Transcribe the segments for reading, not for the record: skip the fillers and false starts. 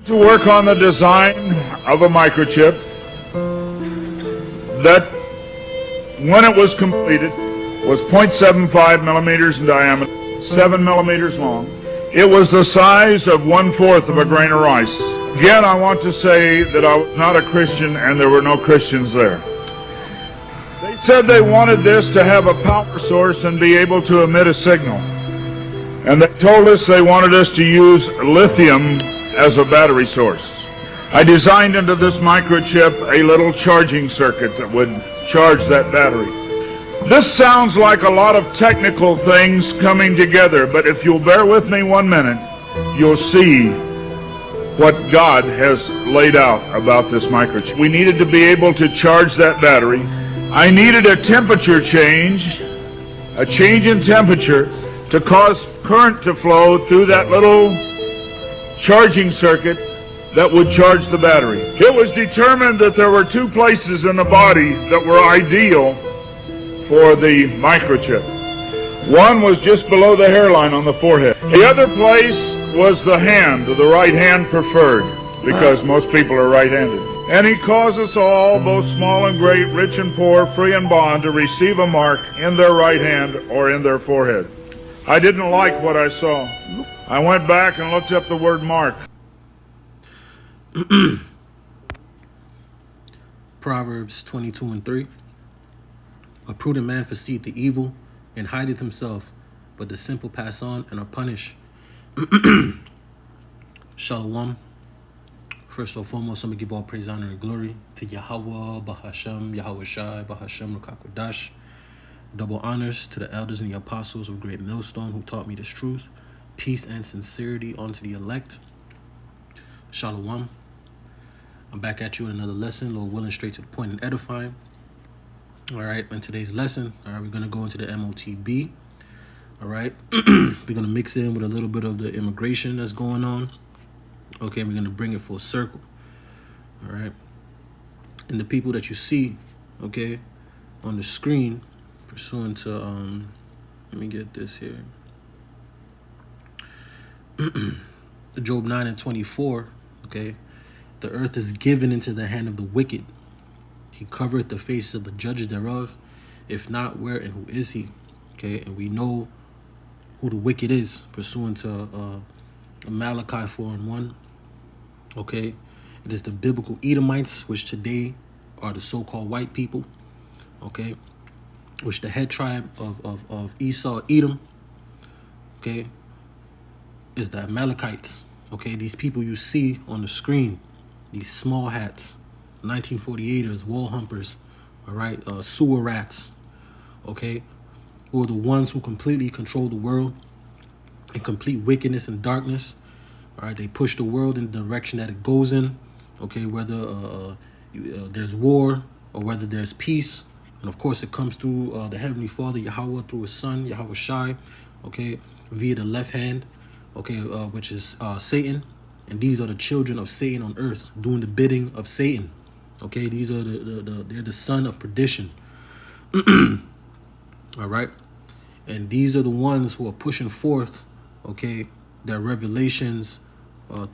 To work on the design of a microchip that, when it was completed, was 0.75 millimeters in diameter, 7 millimeters long. It was the size of 1/4 of a grain of rice. Again, I want to say that I was not a Christian and there were no Christians there. They said they wanted this to have a power source and be able to emit a signal. And they told us they wanted us to use lithium as a battery source. I designed into this microchip a little charging circuit that would charge that battery. This sounds like a lot of technical things coming together, but if you'll bear with me 1 minute, you'll see what God has laid out about this microchip. We needed to be able to charge that battery. I needed a temperature change, a change in temperature, to cause current to flow through that little charging circuit that would charge the battery. It was determined that there were 2 places in the body that were ideal for the microchip. One was just below the hairline on the forehead. The other place was the hand, the right hand preferred, because most people are right-handed. And he caused us all, both small and great, rich and poor, free and bond, to receive a mark in their right hand or in their forehead. I didn't like what I saw. I went back and looked up the word mark. Proverbs 22:3. A prudent man foreseeth the evil and hideth himself, but the simple pass on and are punished. Shalom. First and foremost, I'm going to give all praise, honor, and glory to Yahweh, Bahashem, Yahweh Shai, Bahashem, Rakakwadash. Double honors to the elders and the apostles of Great Millstone who taught me this truth. Peace and sincerity unto the elect. Shalom. I'm back at you with another lesson, Lord willing, straight to the point and edifying. All right, in today's lesson, all right, we're going to go into the MOTB. All right, we're going to mix in with a little bit of the immigration that's going on. Okay, we're going to bring it full circle. All right, and the people that you see, okay, on the screen, pursuant to, let me get this here. Job 9:24, okay, the earth is given into the hand of the wicked. He covereth the faces of the judges thereof. If not, where and who is he? Okay, and we know who the wicked is, pursuant to Malachi 4:1. Okay, it is the biblical Edomites, which today are the so-called white people. Okay, which the head tribe of Esau, Edom, okay, is the Amalekites. Okay, these people you see on the screen, these small hats, 1948ers, wall humpers, all right, sewer rats, okay, who are the ones who completely control the world in complete wickedness and darkness. All right, they push the world in the direction that it goes in, okay, whether there's war or whether there's peace. And of course, it comes through the Heavenly Father, Yahweh, through his son, Yahweh Shai, okay, via the left hand, okay, which is Satan. And these are the children of Satan on earth, doing the bidding of Satan. Okay, these are they're the son of perdition. All right, and these are the ones who are pushing forth, okay, their Revelations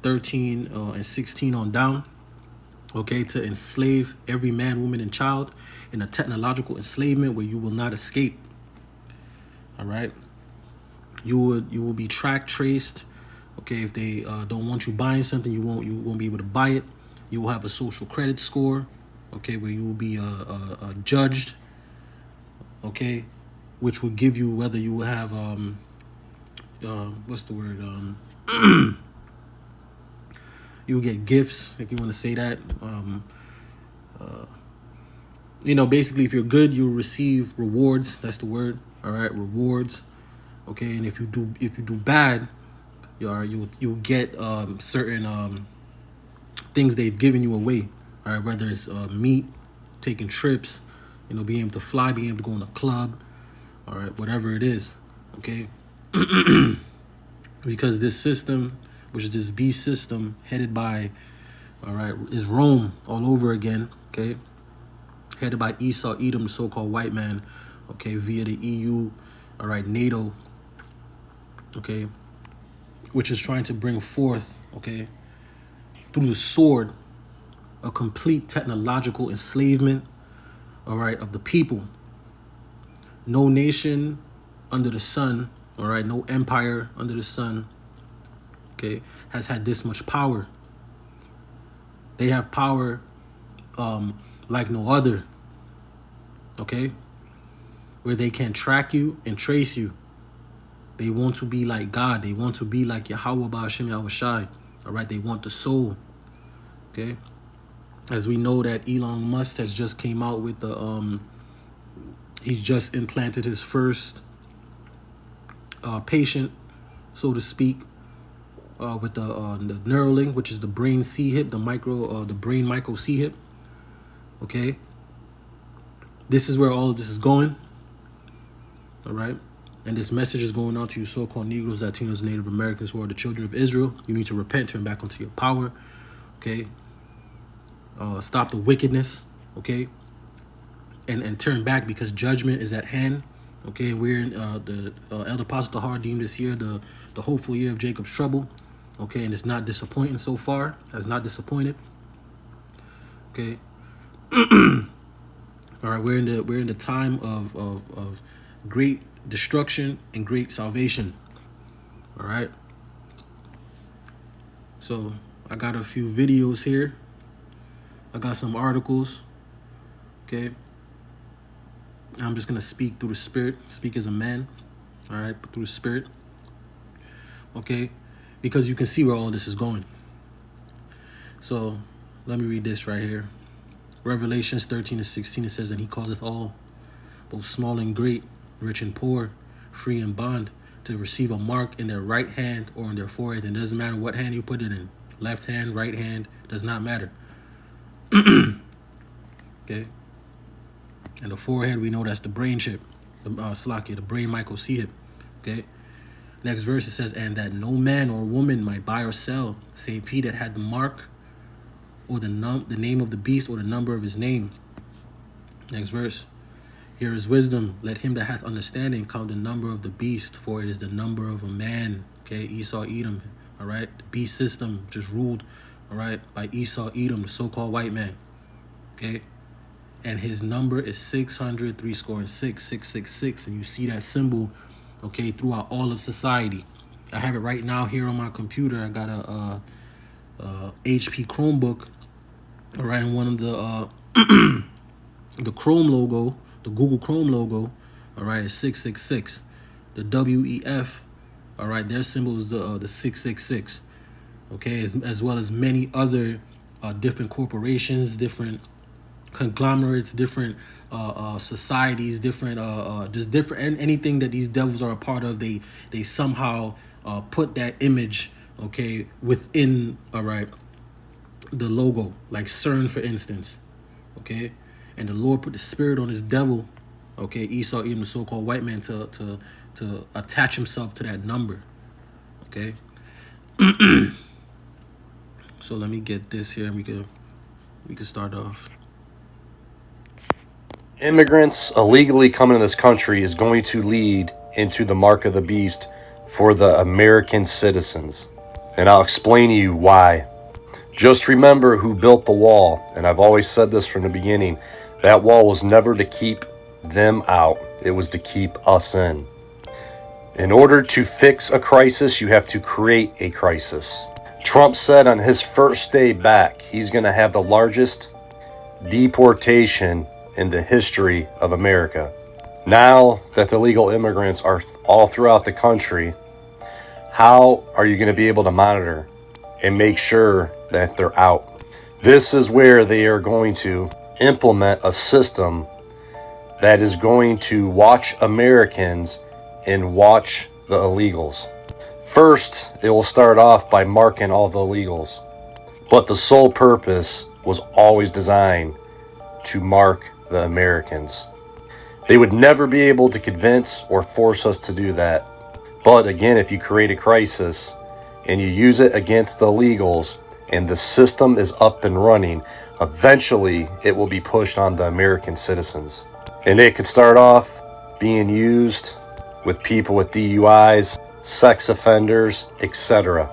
13 and 16 on down, okay, to enslave every man, woman, and child in a technological enslavement where you will not escape. All right, you will be tracked, traced. Okay, if they don't want you buying something, you won't be able to buy it. You will have a social credit score, okay, where you will be judged, okay, which will give you whether you will have what's the word, you will get gifts, if you want to say that. You know, basically, if you're good, you'll receive rewards. That's the word. All right, rewards. Okay, and if you do bad, you'll get certain things they've given you away. All right, whether it's meat, taking trips, you know, being able to fly, being able to go in a club, all right, whatever it is. Okay, because this system, which is this beast system headed by, all right, is Rome all over again. Okay, headed by Esau, Edom, the so-called white man. Okay, via the EU, all right, NATO. Okay, which is trying to bring forth, okay, through the sword, a complete technological enslavement, all right, of the people. No nation under the sun, all right, no empire under the sun, okay, has had this much power. They have power like no other, okay, where they can track you and trace you. They want to be like God. They want to be like Yahweh Ba'ashem Yahushai. All right, they want the soul. Okay, as we know that Elon Musk has just came out with the he's just implanted his first patient, so to speak, with the Neuralink, which is the brain C-hip, the brain micro C-hip. Okay, this is where all of this is going. All right. And this message is going out to you so-called Negroes, Latinos, Native Americans who are the children of Israel. You need to repent, turn back onto your power, okay? Stop the wickedness, okay? And turn back, because judgment is at hand, okay? We're in the Elder Apostle Tahar deemed this year the hopeful year of Jacob's trouble, okay? And it's not disappointing so far. Has not disappointed, okay? All right, we're in the time of great destruction and great salvation. All right, so I got a few videos here. I got some articles. Okay, I'm just gonna speak through the spirit, speak as a man. All right, but through the spirit. Okay, because you can see where all this is going. So let me read this right here. Revelations 13:16, it says, and he causeth all, both small and great, rich and poor, free and bond, to receive a mark in their right hand or in their foreheads. And it doesn't matter what hand you put it in. Left hand, right hand, does not matter. Okay. And the forehead, we know that's the brain chip, the brain micro C-hip. Okay. Next verse, it says, and that no man or woman might buy or sell, save he that had the mark, or the name of the beast, or the number of his name. Next verse. Here is wisdom. Let him that hath understanding count the number of the beast, for it is the number of a man. Okay, Esau, Edom. All right, the beast system just ruled, all right, by Esau, Edom, the so-called white man. Okay, and his number is 666, and you see that symbol, okay, throughout all of society. I have it right now here on my computer. I got a HP Chromebook, all right, and one of the the Chrome logo. The Google Chrome logo, all right, is 666. The WEF, all right, their symbol is the 666. Okay, as well as many other different corporations, different conglomerates, different societies, different just different anything that these devils are a part of. They somehow put that image, okay, within, all right, the logo, like CERN, for instance, okay. And the Lord put the spirit on this devil, okay, Esau, even the so-called white man, to attach himself to that number, okay. So let me get this here, and we can start off. Immigrants illegally coming to this country is going to lead into the mark of the beast for the American citizens, and I'll explain to you why. Just remember who built the wall, and I've always said this from the beginning. That wall was never to keep them out. It was to keep us in. In order to fix a crisis, you have to create a crisis. Trump said on his first day back, he's going to have the largest deportation in the history of America. Now that the legal immigrants are all throughout the country, how are you going to be able to monitor and make sure that they're out? This is where they are going to implement a system that is going to watch Americans and watch the illegals. First, it will start off by marking all the illegals, but the sole purpose was always designed to mark the Americans. They would never be able to convince or force us to do that. But again, if you create a crisis and you use it against the illegals and the system is up and running, eventually it will be pushed on the American citizens. And it could start off being used with people with DUIs, sex offenders, etc.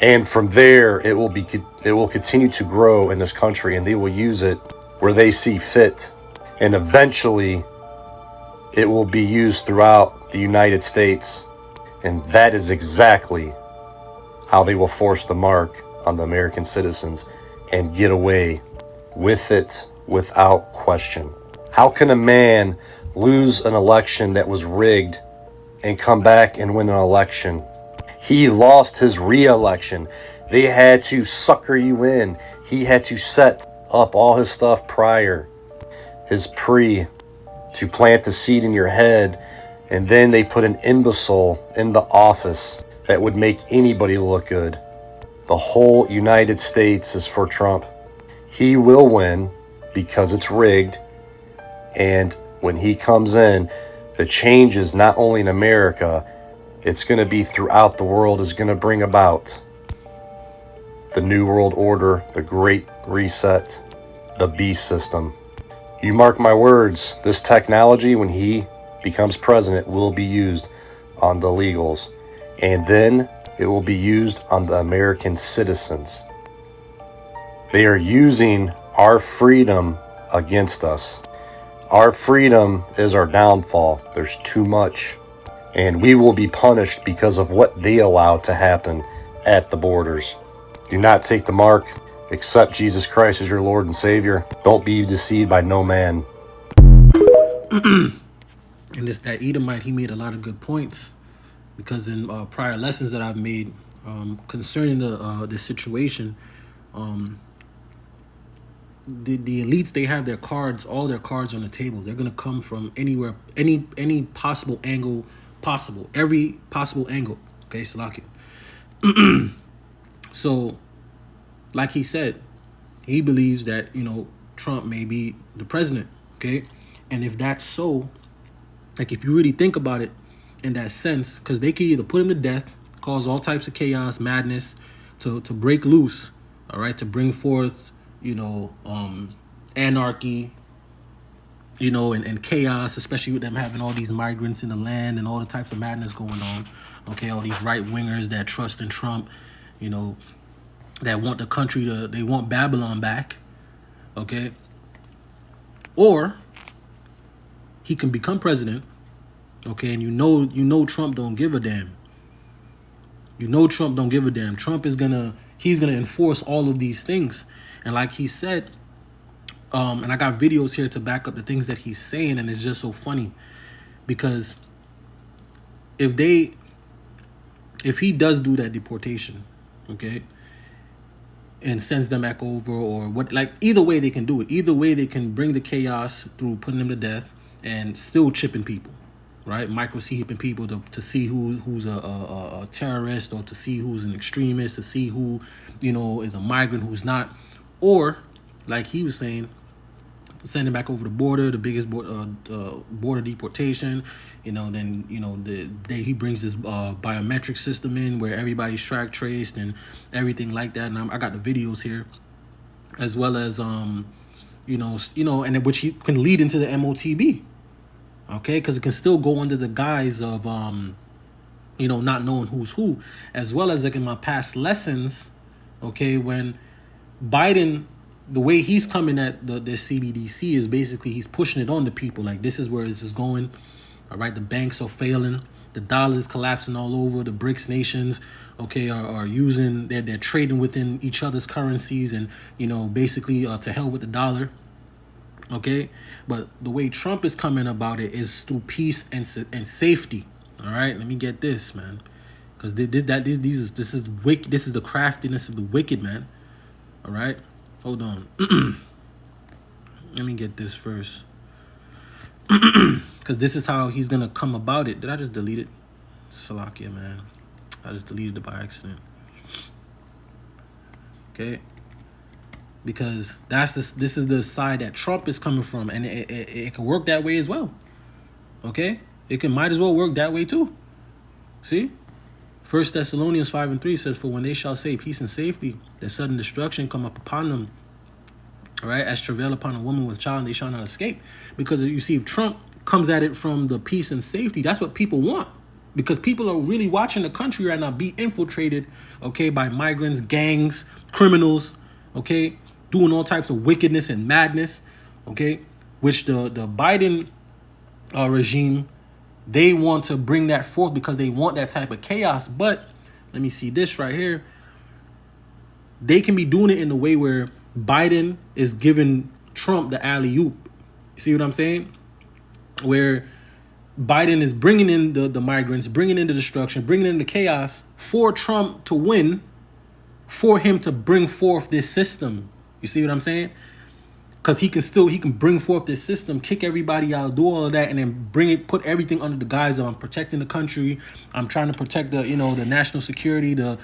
And from there, it will continue to grow in this country, and they will use it where they see fit. And eventually, it will be used throughout the United States. And that is exactly how they will force the mark on the American citizens and get away with it without question. How can a man lose an election that was rigged and come back and win an election? He lost his re-election. They had to sucker you in. He had to set up all his stuff prior, his pre, to plant the seed in your head. And then they put an imbecile in the office that would make anybody look good. The whole United States is for Trump. He will win because it's rigged. And when he comes in, the change is not only in America, it's going to be throughout the world, is going to bring about the New World Order, the Great Reset, the beast system. You mark my words, this technology, when he becomes president, will be used on the illegals. And then it will be used on the American citizens. They are using our freedom against us. Our freedom is our downfall. There's too much. And we will be punished because of what they allow to happen at the borders. Do not take the mark. Accept Jesus Christ as your Lord and Savior. Don't be deceived by no man. And it's that Edomite, he made a lot of good points, because in prior lessons that I've made concerning the situation, the elites, they have their cards, all their cards on the table. They're gonna come from anywhere, any possible angle possible, every possible angle. Okay, Salakia. So, like he said, he believes that, Trump may be the president. Okay, and if that's so, like, if you really think about it in that sense, because they could either put him to death, cause all types of chaos, madness, to break loose, all right, to bring forth, anarchy, and chaos, especially with them having all these migrants in the land and all the types of madness going on. Okay, all these right wingers that trust in Trump, that want the country they want Babylon back. Okay, or he can become president. Okay, and Trump don't give a damn. Trump don't give a damn. Trump he's gonna enforce all of these things. And like he said, and I got videos here to back up the things that he's saying, and it's just so funny, because if he does do that deportation, okay, and sends them back over, or what, like, either way they can do it. Either way they can bring the chaos through putting them to death and still chipping people, right? Microchipping people to see who's a terrorist, or to see who's an extremist, to see who, is a migrant, who's not. Or, like he was saying, sending back over the border, the biggest border deportation. Then he brings this biometric system in where everybody's track traced and everything like that. And I got the videos here, as well as and which he can lead into the MOTB. Okay, because it can still go under the guise of not knowing who's who, as well as, like, in my past lessons. Okay, when Biden, the way he's coming at the CBDC is basically he's pushing it on to people. Like, this is where this is going. All right, the banks are failing. The dollar is collapsing all over. The BRICS nations, okay, are using, they're trading within each other's currencies, and, basically to hell with the dollar. Okay, but the way Trump is coming about it is through peace and safety. All right, let me get this, man, because this is wicked. This is the craftiness of the wicked, man. All right, hold on. Let me get this first, because this is how he's gonna come about it. Did I just delete it? Salakia, man. I just deleted it by accident. Okay. Because this is the side that Trump is coming from, and it can work that way as well. Okay, might as well work that way too. See, 1 Thessalonians 5:3 says, "For when they shall say peace and safety, that sudden destruction come up upon them, all right, as travail upon a woman with child, and they shall not escape." Because you see, if Trump comes at it from the peace and safety, that's what people want. because people are really watching the country right now be infiltrated, okay, by migrants, gangs, criminals, okay, doing all types of wickedness and madness, okay, which the Biden regime, they want to bring that forth because they want that type of chaos. But let me see this right here. They can be doing it in the way where Biden is giving Trump the alley-oop. You see what I'm saying? Where Biden is bringing in the migrants, bringing in the destruction, bringing in the chaos for Trump to win, for him to bring forth this system. You see what I'm saying? Because he can bring forth this system, kick everybody out, do all of that, and then put everything under the guise of I'm protecting the country, I'm trying to protect the national security, the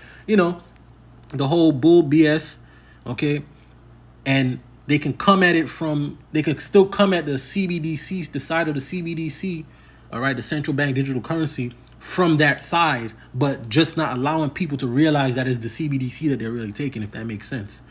whole bull BS, okay? And they can still come at the CBDC, the side of the CBDC, all right, the central bank digital currency, from that side, but just not allowing people to realize that it's the CBDC that they're really taking, if that makes sense.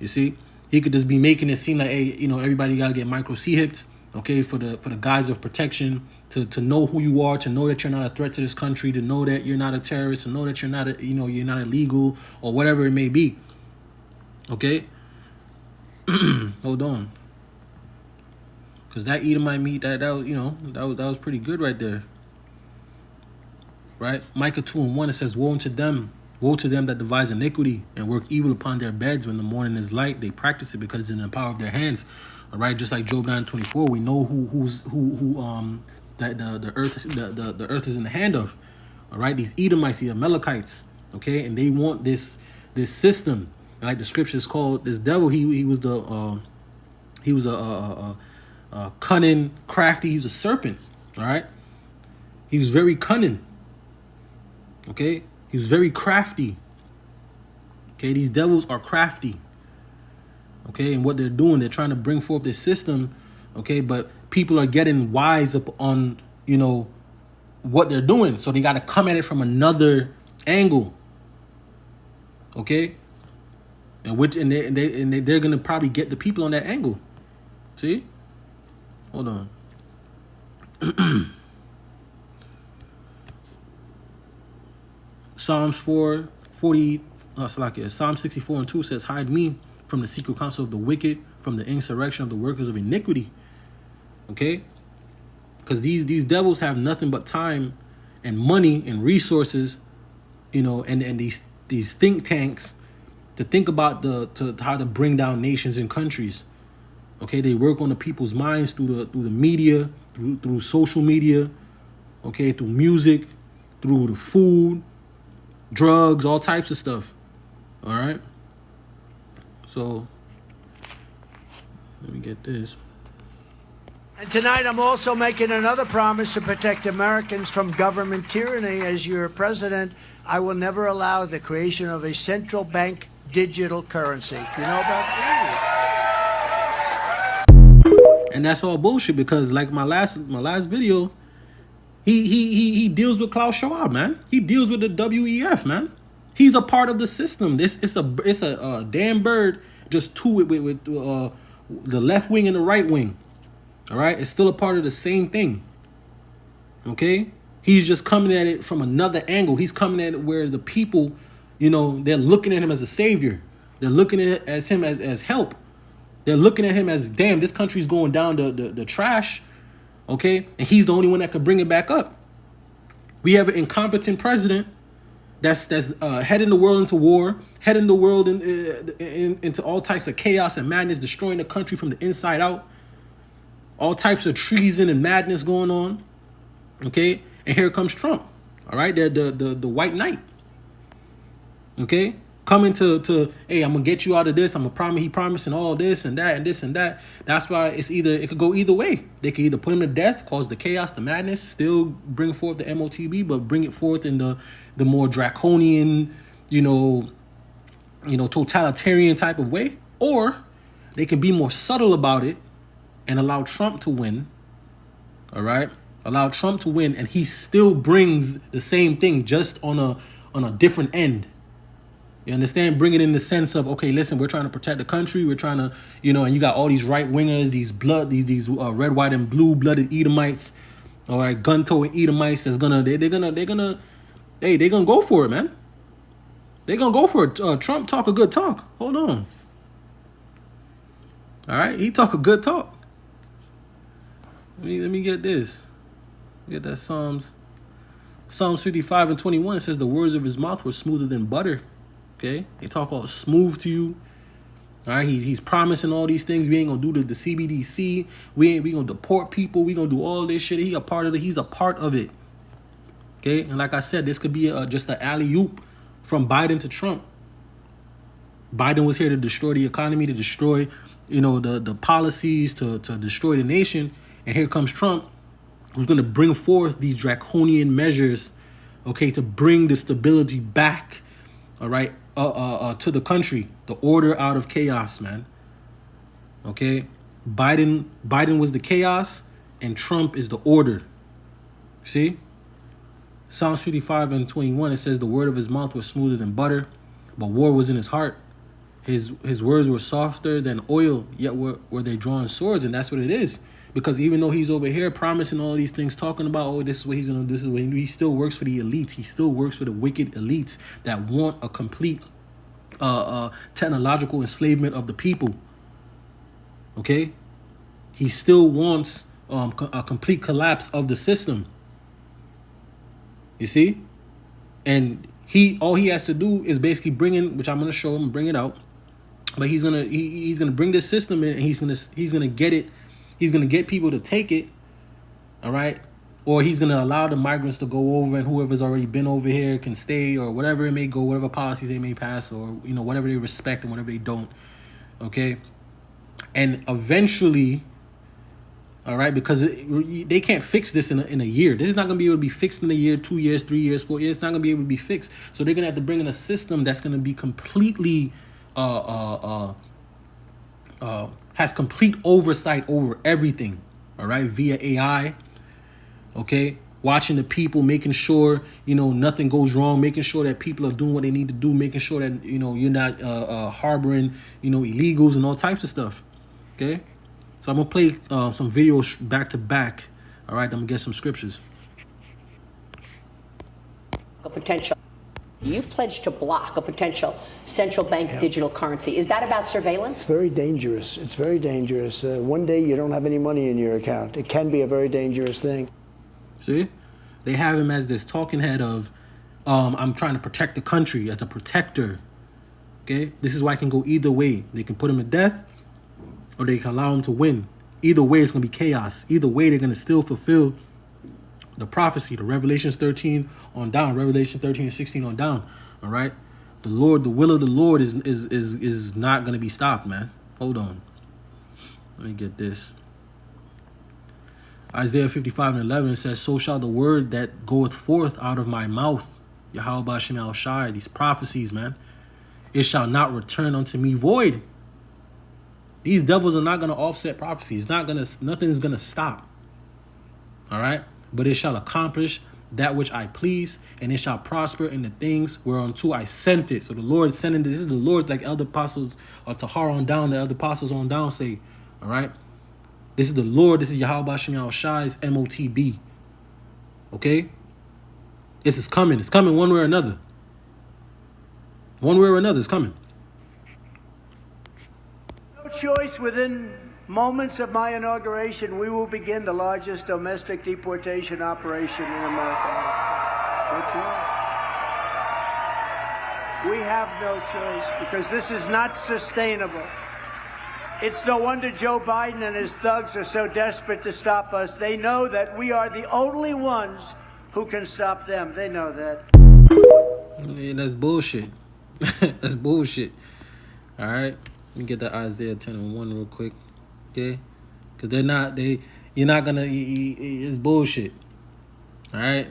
You see? He could just be making it seem like, hey, everybody got to get micro C-hipped, okay, for the guise of protection, to know who you are, to know that you're not a threat to this country, to know that you're not a terrorist, to know that you're not you're not illegal or whatever it may be. Okay? Hold on. Cuz that Edomite meat that was pretty good right there. Right? Micah 2:1, it says, Woe to them that devise iniquity and work evil upon their beds. When the morning is light, they practice it because it's in the power of their hands. All right, just like Job 9:24, we know that the earth is in the hand of. All right, these Edomites, the Amalekites, okay, and they want this system. Like the scriptures called this devil. He was a cunning, crafty. He was a serpent. All right, he was very cunning. Okay. He's very crafty. Okay, these devils are crafty. Okay, and what they're doing, they're trying to bring forth this system. Okay, but people are getting wise up on, what they're doing. So they got to come at it from another angle. Okay, and they're gonna probably get the people on that angle. See? Hold on. Psalm 64:2 says, Hide me from the secret counsel of the wicked, from the insurrection of the workers of iniquity. Okay? Because these devils have nothing but time and money and resources, and these think tanks to think about how to bring down nations and countries. Okay, they work on the people's minds through the media, through social media, okay, through music, through the food, drugs, all types of stuff. All right. So let me get this. And tonight I'm also making another promise to protect Americans from government tyranny. As your president, I will never allow the creation of a central bank digital currency. Do you know about that? And that's all bullshit, because like my last video, he deals with Klaus Schwab, man. He deals with the WEF, man. He's a part of the system. It's a damn bird, just two with the left wing and the right wing. All right, it's still a part of the same thing. Okay, he's just coming at it from another angle. He's coming at it where the people, they're looking at him as a savior. They're looking at him as help. They're looking at him as, damn, this country's going down the trash. Okay, and he's the only one that could bring it back up. We have an incompetent president that's heading the world into war, heading the world into all types of chaos and madness, destroying the country from the inside out. All types of treason and madness going on. Okay, and here comes Trump. All right, they're the white knight. Okay, coming to hey, I'm gonna get you out of this. He promising all this and that and this and that. That's why it could go either way. They could either put him to death, cause the chaos, the madness, still bring forth the MOTB, but bring it forth in the more draconian, totalitarian type of way. Or they can be more subtle about it and allow Trump to win. All right, allow Trump to win, and he still brings the same thing, just on a different end. You understand? Bring it in the sense of, okay, listen, we're trying to protect the country. We're trying to, and you got all these right wingers, these red, white, and blue blooded Edomites, All right, gun toting Edomites that's gonna they're gonna go for it, man. They're gonna go for it. Trump talk a good talk. Hold on. All right, he talk a good talk. Let me get this. Get that Psalms 55 and 21. It says the words of his mouth were smoother than butter. Okay, they talk all smooth to you. All right, he's promising all these things. We ain't gonna do the CBDC. We gonna deport people. We gonna do all this shit. He's a part of it. Okay, and like I said, this could be just an alley-oop from Biden to Trump. Biden was here to destroy the economy, to destroy, the policies, to destroy the nation. And here comes Trump, who's gonna bring forth these draconian measures, okay, to bring the stability back, all right, to the country, the order out of chaos, man. Okay, Biden was the chaos, and Trump is the order. See, Psalms 55 and 21. It says the word of his mouth was smoother than butter, but war was in his heart. His words were softer than oil, yet were they drawing swords, and that's what it is. Because even though he's over here promising all these things, talking about, oh, this is what he's going to do, this is what he still works for the elites. He still works for the wicked elites that want a complete technological enslavement of the people. Okay? He still wants a complete collapse of the system. You see? And all he has to do is basically bring in, which I'm going to show him, bring it out. But he's gonna bring this system in, and he's gonna get it. He's going to get people to take it, all right? Or he's going to allow the migrants to go over, and whoever's already been over here can stay, or whatever it may go, whatever policies they may pass, or, whatever they respect and whatever they don't, okay? And eventually, all right, because they can't fix this in a year. This is not going to be able to be fixed in a year, 2 years, 3 years, 4 years. It's not going to be able to be fixed. So they're going to have to bring in a system that's going to be completely has complete oversight over everything, all right, via AI, okay, watching the people, making sure, nothing goes wrong, making sure that people are doing what they need to do, making sure that, you're not harboring, illegals and all types of stuff, okay? So I'm going to play some videos back to back, all right? I'm going to get some scriptures. A potential. You've pledged to block a potential central bank digital currency. Is that about surveillance? It's very dangerous. It's very dangerous. One day you don't have any money in your account. It can be a very dangerous thing. See? They have him as this talking head of, I'm trying to protect the country, as a protector. Okay? This is why it can go either way. They can put him to death, or they can allow him to win. Either way, it's going to be chaos. Either way, they're going to still fulfill the prophecy, the Revelations 13 on down, Revelation 13 and 16 on down. All right, the will of the Lord is not going to be stopped, man. Hold on, let me get this. Isaiah 55 and 11 says, "So shall the word that goeth forth out of my mouth, Yahweh B'Shem Al Shai," these prophecies, man, "it shall not return unto me void." These devils are not going to offset prophecies. Nothing's going to stop. All right. But it shall accomplish that which I please, and it shall prosper in the things whereunto I sent it. So the Lord is sending this is the Lord's, like elder apostles or Tahar on down, the elder apostles on down say, all right? This is the Lord, this is Yahweh B'Shem Al Shai's MOTB. Okay? This is coming. It's coming one way or another. One way or another, it's coming. No choice. Within moments of my inauguration, we will begin the largest domestic deportation operation in America. No choice. We have no choice because this is not sustainable. It's no wonder Joe Biden and his thugs are so desperate to stop us. They know that we are the only ones who can stop them. They know that. Man, that's bullshit. That's bullshit. All right. Let me get that Isaiah 10 and 1 real quick. Okay, because you're not gonna. It's bullshit. All right.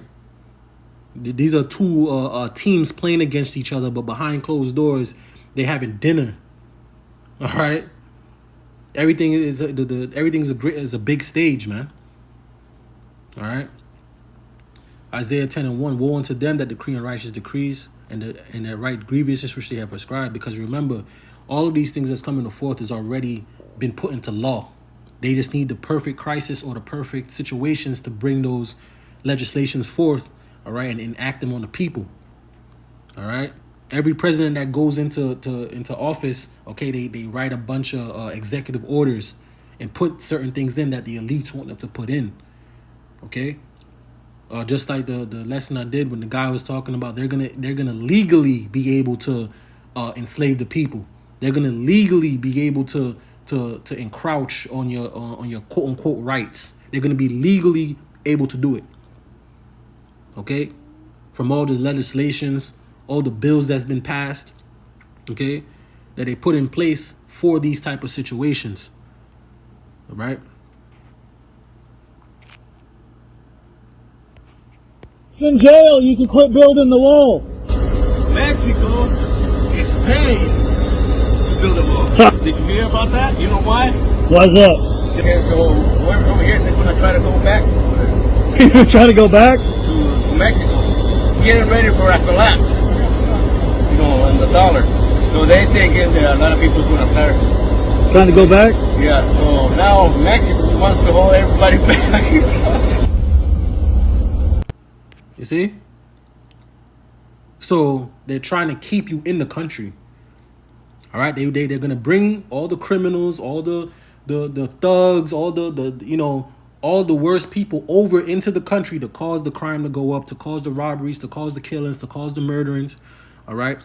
These are two teams playing against each other, but behind closed doors, they having dinner. All right. Everything is a big stage, man. All right. Isaiah 10 and 1. Woe unto them that decree unrighteous decrees, and that write grievousness which they have prescribed. Because remember, all of these things that's coming forth is already been put into law. They just need the perfect crisis or the perfect situations to bring those legislations forth, all right, and enact them on the people. All right. Every president that goes into office, okay, they write a bunch of executive orders and put certain things in that the elites want them to put in. Okay. Just like the lesson I did when the guy was talking about they're gonna legally be able to enslave the people. They're gonna legally be able to encroach on your quote unquote rights. They're gonna be legally able to do it. Okay, from all the legislations, all the bills that's been passed, okay, that they put in place for these type of situations. All right. In jail, you can quit building the wall. Mexico is paid to build a wall. Did you hear about that? You know why? Why's that? Okay, so whoever's over here, they're going to try to go back You're trying to go back? to Mexico, getting ready for a collapse, you know, on the dollar. So they thinking that a lot of people's going to start. Trying to go back? Yeah, so now Mexico wants to hold everybody back. You see? So they're trying to keep you in the country. All right, they're gonna bring all the criminals, all the thugs, all the all the worst people over into the country to cause the crime to go up, to cause the robberies, to cause the killings, to cause the murderings. All right,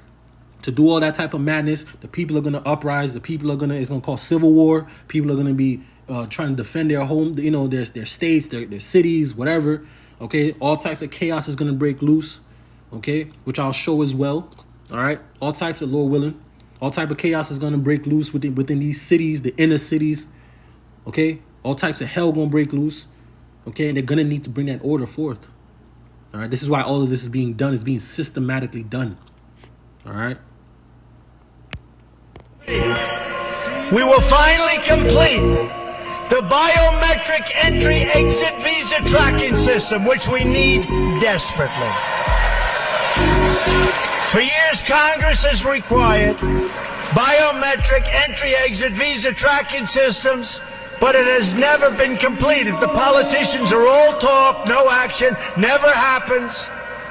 to do all that type of madness. The people are gonna uprise. The people are it's gonna cause civil war. People are gonna be trying to defend their home, their states, their cities, whatever. Okay, all types of chaos is gonna break loose. Okay, which I'll show as well. All right, all types of, Lord willing, all type of chaos is gonna break loose within these cities, the inner cities. Okay, all types of hell gonna break loose. Okay, and they're gonna need to bring that order forth. All right, this is why all of this is being done. It's being systematically done. All right. We will finally complete the biometric entry-exit visa tracking system, which we need desperately. For years, Congress has required biometric entry-exit visa tracking systems, but it has never been completed. The politicians are all talk, no action, never happens,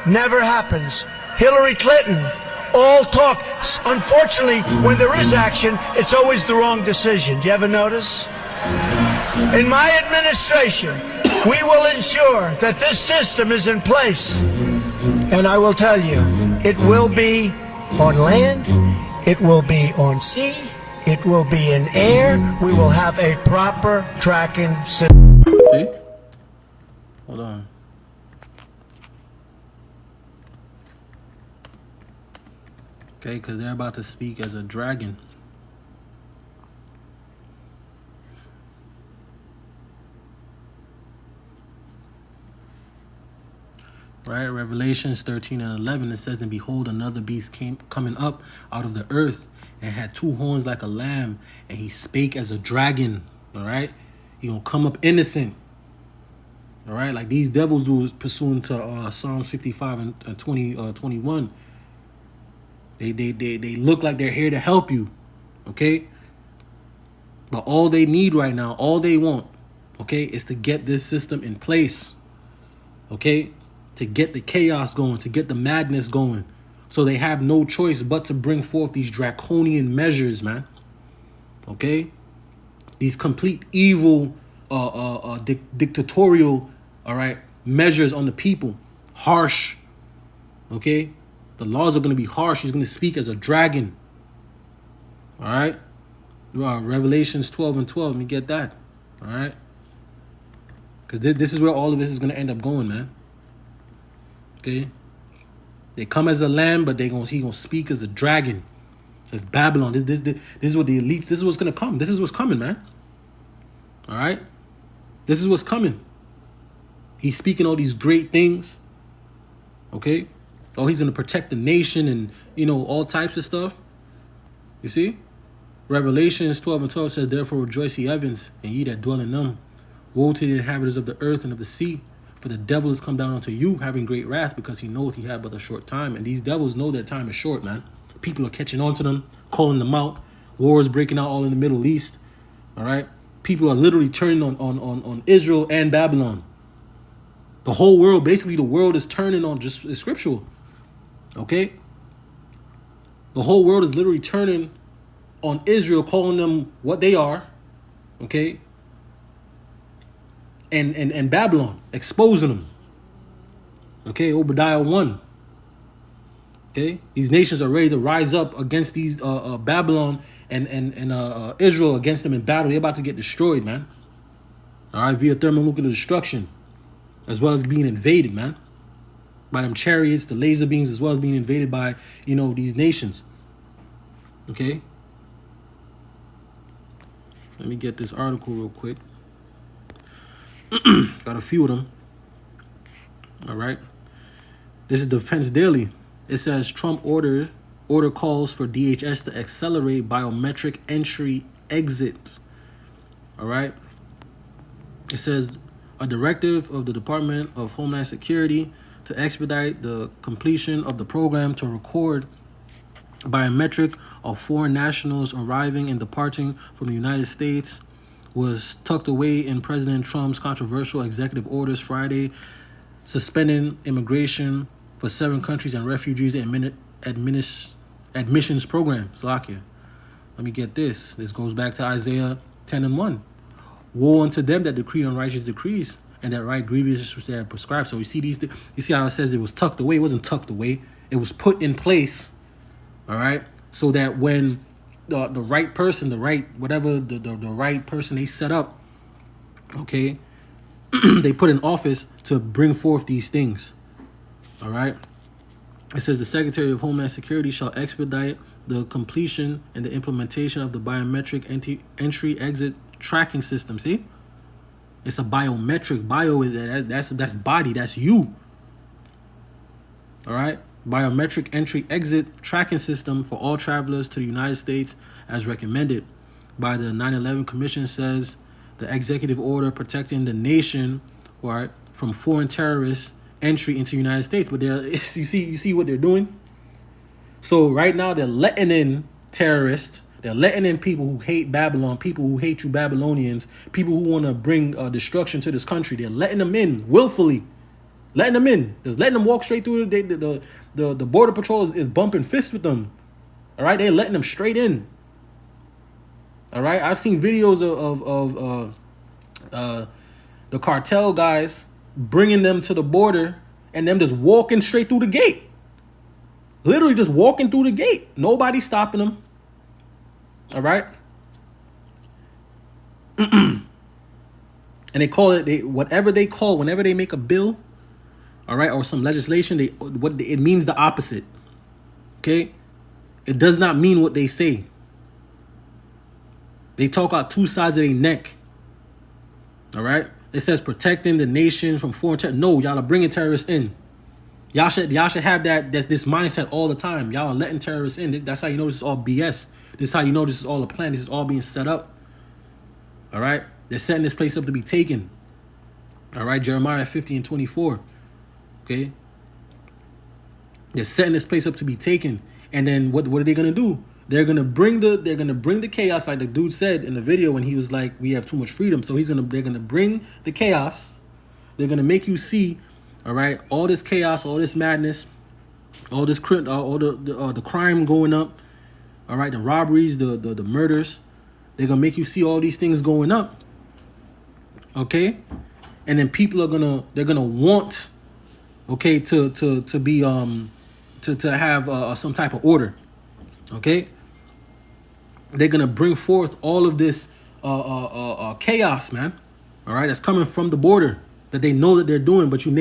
never happens. Hillary Clinton, all talk. Unfortunately, when there is action, it's always the wrong decision. Do you ever notice? In my administration, we will ensure that this system is in place. And I will tell you, it will be on land, it will be on sea, it will be in air. We will have a proper tracking system. See? Hold on. Okay, because they're about to speak as a dragon. Right, Revelations 13 and 11, it says, and behold, another beast came coming up out of the earth and had two horns like a lamb, and he spake as a dragon. All right, he gonna come up innocent. All right, like these devils do, pursuant to Psalms 55 and 21. They look like they're here to help you, okay? But all they need right now, all they want, okay, is to get this system in place, okay? To get the chaos going, to get the madness going. So they have no choice but to bring forth these draconian measures, man. Okay? These complete evil, dictatorial, all right, measures on the people. Harsh, okay? The laws are going to be harsh. He's going to speak as a dragon. All right? Revelations 12 and 12. Let me get that. All right? Because this is where all of this is going to end up going, man. Okay? They come as a lamb, but he gonna speak as a dragon. As Babylon. This is what the elites, this is what's going to come. This is what's coming, man. All right? This is what's coming. He's speaking all these great things. Okay? Oh, he's going to protect the nation and, all types of stuff. You see? Revelations 12 and 12 says, therefore rejoice ye heavens, and ye that dwell in them. Woe to the inhabitants of the earth and of the sea, for the devil is come down unto you, having great wrath, because he knoweth he had but a short time. And these devils know their time is short, man. People are catching on to them, calling them out. Wars breaking out all in the Middle East. All right? people are literally turning on Israel and Babylon. The whole world, basically the world is turning on, just it's scriptural. Okay? The whole world is literally turning on Israel, calling them what they are. Okay? And Babylon, exposing them. Okay, Obadiah 1. Okay? These nations are ready to rise up against these Babylon and Israel, against them in battle. They're about to get destroyed, man. All right, via thermonuclear destruction, as well as being invaded, man, by them chariots, the laser beams, as well as being invaded by, you know, these nations. Okay? Let me get this article real quick. Got a few of them. All right. This is Defense Daily. It says Trump order calls for DHS to accelerate biometric entry exit. All right. It says a directive of the Department of Homeland Security to expedite the completion of the program to record biometric of foreign nationals arriving and departing from the United States was tucked away in President Trump's controversial executive orders Friday, suspending immigration for 7 countries and refugees admissions program. Slovakia. Let me get this. This goes back to Isaiah 10:1. Woe unto them that decree unrighteous decrees and that write grievous which they have prescribed. So you see these. You see how it says it was tucked away. It wasn't tucked away. It was put in place. All right, so that when the right person, the right person they set up, okay, they put in office to bring forth these things. All right. It says the Secretary of Homeland Security shall expedite the completion and the implementation of the biometric entry exit tracking system. See, it's a biometric. Bio is that's body. That's you. All right. Biometric entry exit tracking system for all travelers to the United States as recommended by the 9/11 Commission, says the executive order protecting the nation, right, from foreign terrorists entry into the United States. But you see what they're doing. So right now they're letting in terrorists. They're letting in people who hate Babylon, people who hate you Babylonians, people who want to bring destruction to this country. They're letting them in willfully. Letting them in. Just letting them walk straight through. The Border Patrol is bumping fists with them. All right? They're letting them straight in. All right? I've seen videos of the cartel guys bringing them to the border and them just walking straight through the gate. Literally just walking through the gate. Nobody stopping them. All right? And they call it, whatever they call, whenever they make a bill, all right, or some legislation, it means the opposite. Okay? It does not mean what they say. They talk out two sides of their neck. All right? It says protecting the nation from foreign terror. No, y'all are bringing terrorists in. Y'all should have this mindset all the time. Y'all are letting terrorists in. That's how you know this is all BS. This is how you know this is all a plan. This is all being set up. All right? They're setting this place up to be taken. All right? Jeremiah 50:24. Okay? They're setting this place up to be taken. And then what are they gonna do? They're gonna bring the chaos, like the dude said in the video when he was like, we have too much freedom. So they're gonna bring the chaos. They're gonna make you see, all right, all this chaos, all this madness, all this all the crime going up, all right, the robberies, the murders. They're gonna make you see all these things going up. Okay? And then people they're gonna want, okay, to be to have some type of order. Okay? They're gonna bring forth all of this chaos, man. All right, that's coming from the border that they know that they're doing, but you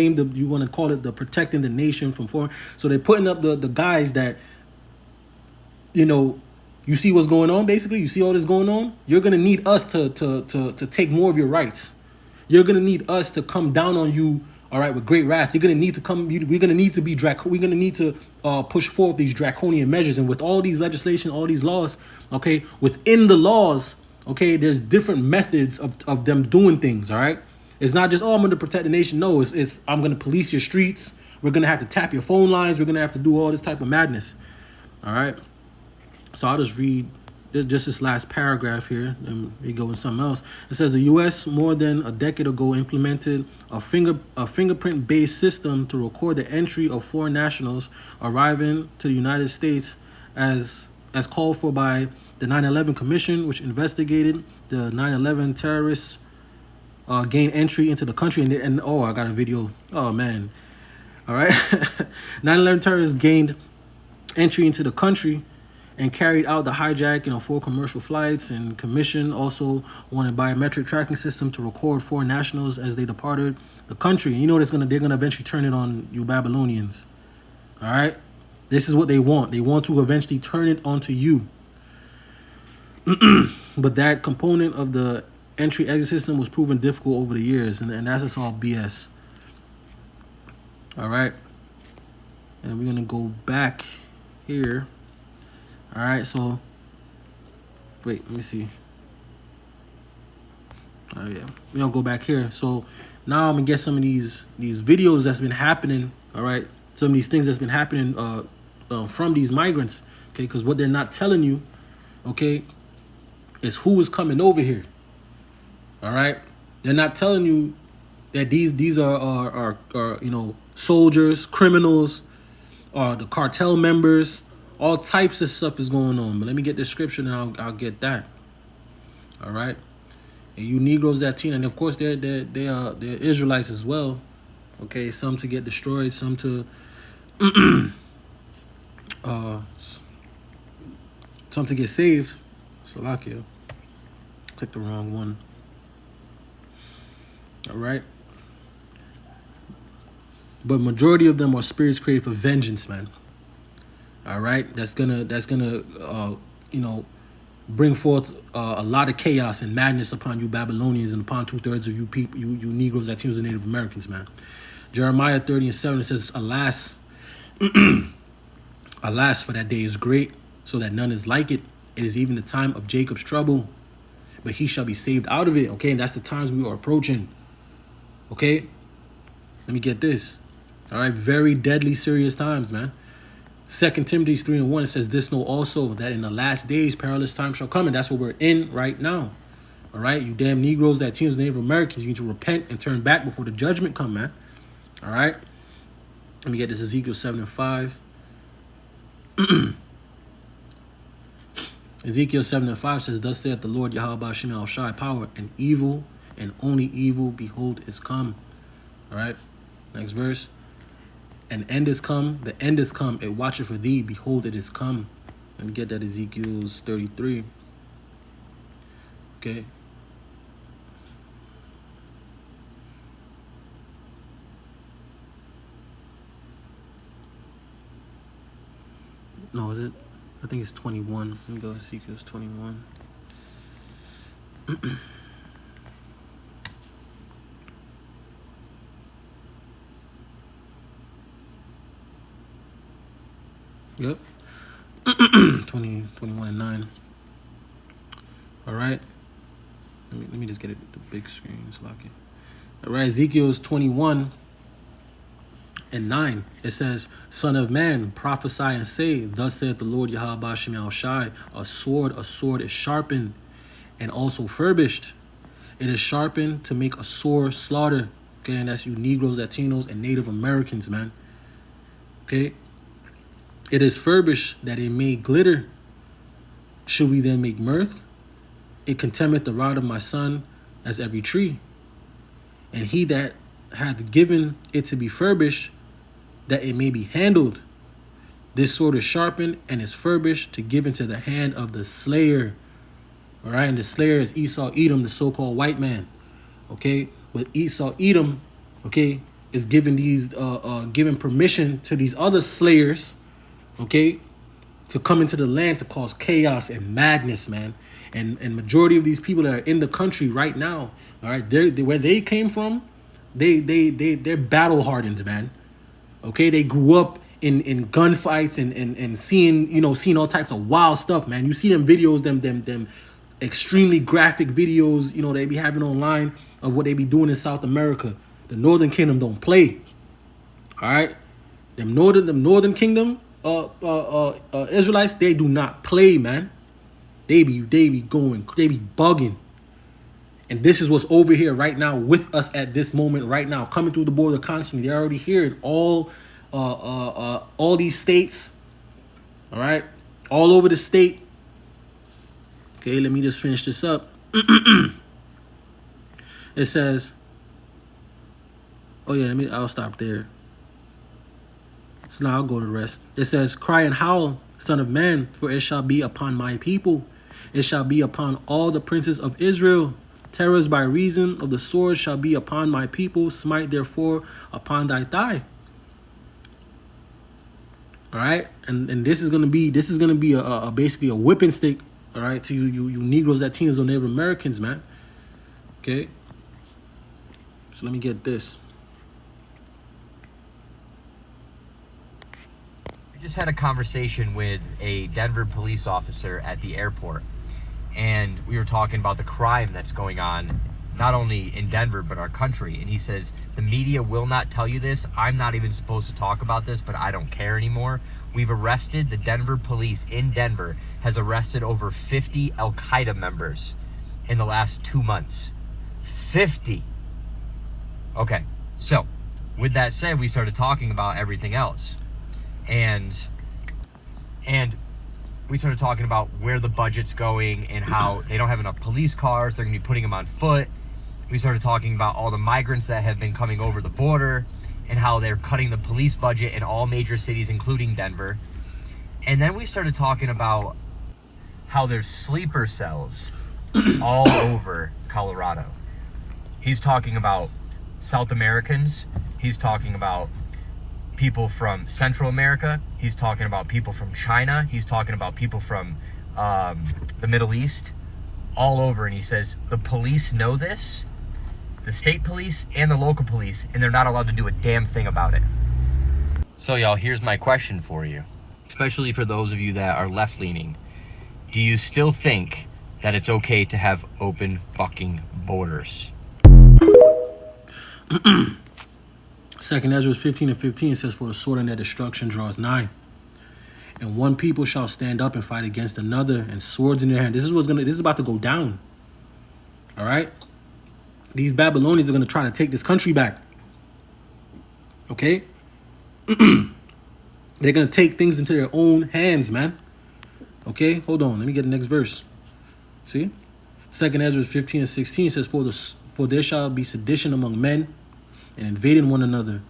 want to call it the protecting the nation from foreign. So they're putting up the guys that, you know, you see what's going on. Basically, you see all this going on. You're gonna need us to take more of your rights. You're gonna need us to come down on you. All right, with great wrath. You're gonna need to come. We're gonna need to be we're gonna need to push forth these draconian measures, and with all these legislation, all these laws. Okay, within the laws, okay, there's different methods of them doing things. All right, it's not just, oh, I'm gonna protect the nation. No, it's I'm gonna police your streets. We're gonna have to tap your phone lines. We're gonna have to do all this type of madness. All right, so I'll just read just this last paragraph here, and we go with something else. It says the U.S. more than a decade ago implemented a fingerprint-based system to record the entry of foreign nationals arriving to the United States, as called for by the 9/11 Commission, which investigated the 9/11 terrorists gain entry into the country. And oh, I got a video. Oh man, all right. 9/11 terrorists gained entry into the country and carried out the hijacking of 4 commercial flights. And Commission also wanted biometric tracking system to record foreign nationals as they departed the country. You know they're gonna eventually turn it on you Babylonians. All right, this is what they want. They want to eventually turn it onto you. But that component of the entry-exit system was proven difficult over the years, and that's just all BS. All right, and we're gonna go back here. All right, so wait, let me see. Oh yeah, we're gonna go back here. So now I'm gonna get some of these videos that's been happening. All right, some of these things that's been happening from these migrants. Okay, because what they're not telling you, okay, is who is coming over here. All right, they're not telling you that these are you know, soldiers, criminals, or the cartel members. All types of stuff is going on. But let me get the scripture and I'll get that. All right, and you Negroes, Latino, and of course they're Israelites as well. Okay, some to get destroyed, some to some to get saved. Salakia, click the wrong one. All right, but majority of them are spirits created for vengeance, man. All right, that's gonna you know, bring forth a lot of chaos and madness upon you Babylonians and upon 2/3 of you people, you Negroes, Latinos, and Native Americans, man. Jeremiah 30:7, it says, alas, alas, for that day is great, so that none is like it. It is even the time of Jacob's trouble, but he shall be saved out of it. Okay, and that's the times we are approaching. Okay, let me get this. All right, very deadly, serious times, man. 2 Timothy 3:1, it says, this know also, that in the last days perilous times shall come. And that's what we're in right now. All right, you damn Negroes, Latinos, Native Americans, you need to repent and turn back before the judgment come, man. All right, let me get this. Ezekiel 7:5. Ezekiel 7:5 says, thus saith the Lord Yahweh Shem El Shai, power and evil, and only evil, behold, is come. All right, next verse. An end is come, the end is come, it watcheth for thee, behold, it is come. Let me get that. Ezekiel's 33. Okay. No, is it? I think it's 21. Let me go. Ezekiel's 21. Yep. 21 and 9. All right. Let me just get it the big screen. It's locking. All right. Ezekiel's 21 and 9. It says, son of man, prophesy and say, thus saith the Lord Yahweh Shem El Shai, a sword is sharpened and also furbished. It is sharpened to make a sore slaughter. Okay, and that's you Negroes, Latinos, and Native Americans, man. Okay. It is furbished that it may glitter. Should we then make mirth? It contemneth the rod of my son as every tree. And he that hath given it to be furbished, that it may be handled. This sword is sharpened and is furbished to give into the hand of the slayer. All right, and the slayer is Esau Edom, the so-called white man. Okay, but Esau Edom, okay, is giving these giving permission to these other slayers, okay, to come into the land to cause chaos and madness, man. And majority of these people that are in the country right now, all right, they where they came from, they're battle hardened, man. Okay, they grew up in gunfights and seeing all types of wild stuff, man. You see them videos, them extremely graphic videos, they be having online of what they be doing in South America. The Northern Kingdom don't play. All right, them Northern Kingdom Israelites, they do not play, man. They be bugging. And this is what's over here right now with us at this moment right now, coming through the border constantly. They're already here in all these states. All right, all over the state. Okay, let me just finish this up. It says, oh yeah, I'll stop there. So now I'll go to the rest. It says, cry and howl, son of man, for it shall be upon my people. It shall be upon all the princes of Israel. Terrors by reason of the sword shall be upon my people. Smite therefore upon thy thigh. All right, and this is gonna be a basically a whipping stick. All right, to you Negroes, Latinos, or Native Americans, man. Okay. So let me get this. I just had a conversation with a Denver police officer at the airport, and we were talking about the crime that's going on, not only in Denver, but our country. And he says, the media will not tell you this. I'm not even supposed to talk about this, but I don't care anymore. We've arrested, the Denver police in Denver has arrested over 50 Al-Qaeda members in the last 2 months. 50. Okay, so with that said, we started talking about everything else. And we started talking about where the budget's going and how they don't have enough police cars. They're going to be putting them on foot. We started talking about all the migrants that have been coming over the border and how they're cutting the police budget in all major cities, including Denver. And then we started talking about how there's sleeper cells all over Colorado. He's talking about South Americans. He's talking about people from Central America. He's talking about people from China. He's talking about people from the Middle East, all over. And he says the police know this, the state police and the local police, and they're not allowed to do a damn thing about it. So y'all, here's my question for you, especially for those of you that are left-leaning. Do you still think that it's okay to have open fucking borders? 2 Ezra 15:15 says, for the sword and their destruction draweth nigh, and one people shall stand up and fight against another, and swords in their hand. This is about to go down. All right, these Babylonians are gonna try to take this country back. Okay, they're gonna take things into their own hands, man. Okay, hold on, let me get the next verse. See, 2 Ezra 15:16 says, for there shall be sedition among men, and invading one another.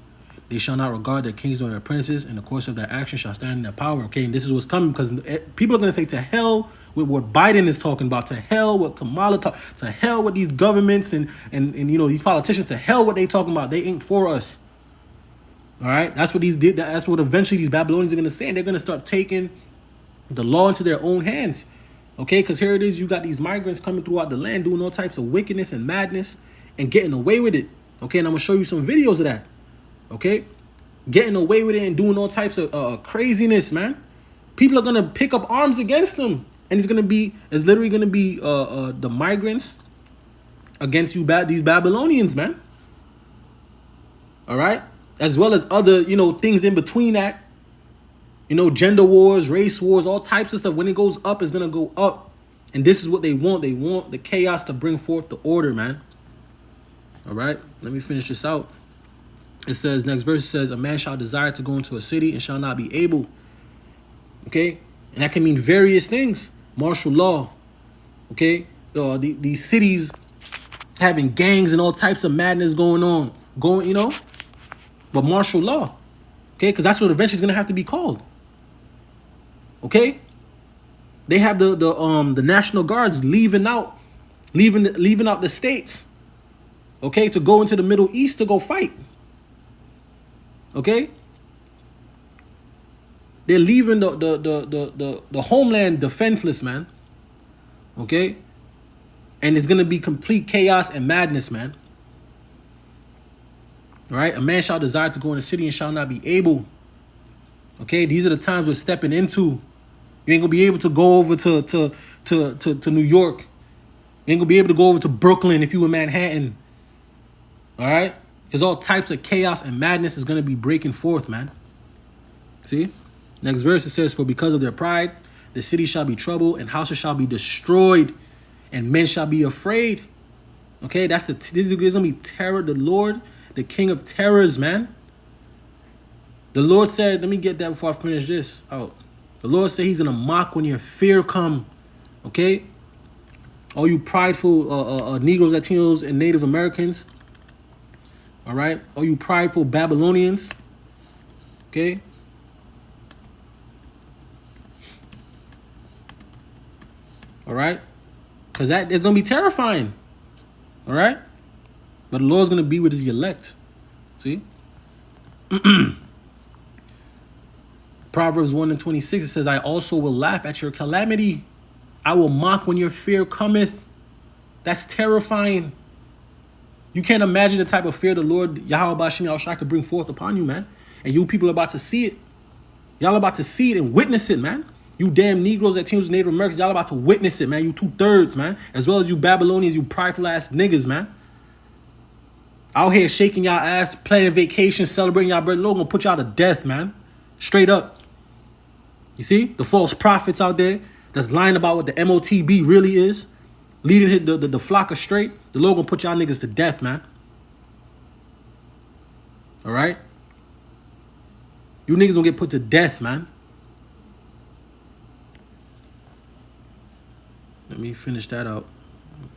They shall not regard their kings nor their princes, and the course of their action shall stand in their power. Okay, and this is what's coming, because people are going to say, to hell with what Biden is talking about, to hell with Kamala, to hell with these governments and you know, these politicians, to hell what they talking about. They ain't for us. All right, that's what that's what eventually these Babylonians are going to say, and they're going to start taking the law into their own hands. Okay, because here it is, you got these migrants coming throughout the land doing all types of wickedness and madness and getting away with it. Okay, and I'm going to show you some videos of that. Okay, getting away with it and doing all types of craziness, man. People are going to pick up arms against them. And it's literally going to be the migrants against these Babylonians, man. All right, as well as other, you know, things in between that. You know, gender wars, race wars, all types of stuff. When it goes up, it's going to go up. And this is what they want. They want the chaos to bring forth the order, man. All right, let me finish this out. It says, next verse says, a man shall desire to go into a city and shall not be able. Okay, and that can mean various things. Martial law. Okay, these cities having gangs and all types of madness going on. You know, but martial law. Okay, because that's what eventually is going to have to be called. Okay, they have the National Guards leaving out the states. Okay, to go into the Middle East to go fight. Okay, they're leaving the homeland defenseless, man. Okay, and it's gonna be complete chaos and madness, man. All right, a man shall desire to go in the city and shall not be able. Okay, these are the times we're stepping into. You ain't gonna be able to go over to New York. You ain't gonna be able to go over to Brooklyn if you in Manhattan. All right, because all types of chaos and madness is gonna be breaking forth, man. See, next verse it says, for because of their pride The city shall be troubled, and houses shall be destroyed, and men shall be afraid. Okay, this is gonna be terror. The Lord, the King of terrors, man. The Lord said, let me get that before I finish this out. The Lord said he's gonna mock when your fear come. Okay, all you prideful Negroes, Latinos, and Native Americans. All right, all you prideful Babylonians. Okay. All right, because that is gonna be terrifying. All right, but the Lord's gonna be with his elect. See. Proverbs 1:26, it says, I also will laugh at your calamity. I will mock when your fear cometh. That's terrifying. You can't imagine the type of fear the Lord Yahweh Bashim Yahushua could bring forth upon you, man. And you people are about to see it. Y'all about to see it and witness it, man. You damn Negroes, Latinos, Native Americans, y'all about to witness it, man. You 2/3, man. As well as you Babylonians, you prideful ass niggas, man. Out here shaking y'all ass, planning vacation, celebrating y'all birthday. Lord gonna put y'all to death, man. Straight up. You see? The false prophets out there that's lying about what the MOTB really is. Leading the flock astray. The Lord gonna put y'all niggas to death, man. All right? You niggas gonna get put to death, man. Let me finish that out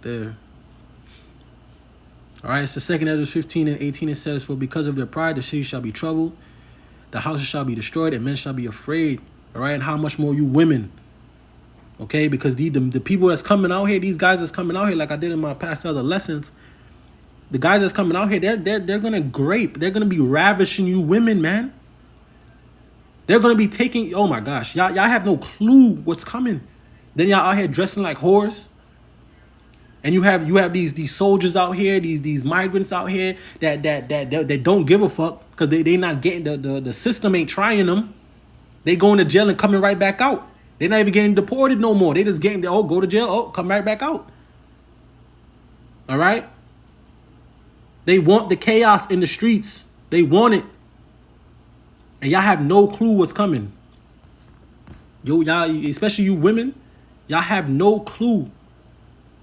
there. All right, so 2 Ezra 15 and 18, it says, for because of their pride, the city shall be troubled, the houses shall be destroyed, and men shall be afraid. All right, and how much more you women? Okay, because the people that's coming out here, these guys that's coming out here, like I did in my past other lessons, the guys that's coming out here, they're gonna grape, they're gonna be ravishing you women, man. They're gonna be taking, oh my gosh, y'all have no clue what's coming. Then y'all out here dressing like whores. And you have these soldiers out here, these migrants out here that don't give a fuck because they not getting the system ain't trying them. They going to jail and coming right back out. They're not even getting deported no more. They just getting go to jail, come right back out. All right. They want the chaos in the streets. They want it, and y'all have no clue what's coming. Y'all, especially you women, y'all have no clue.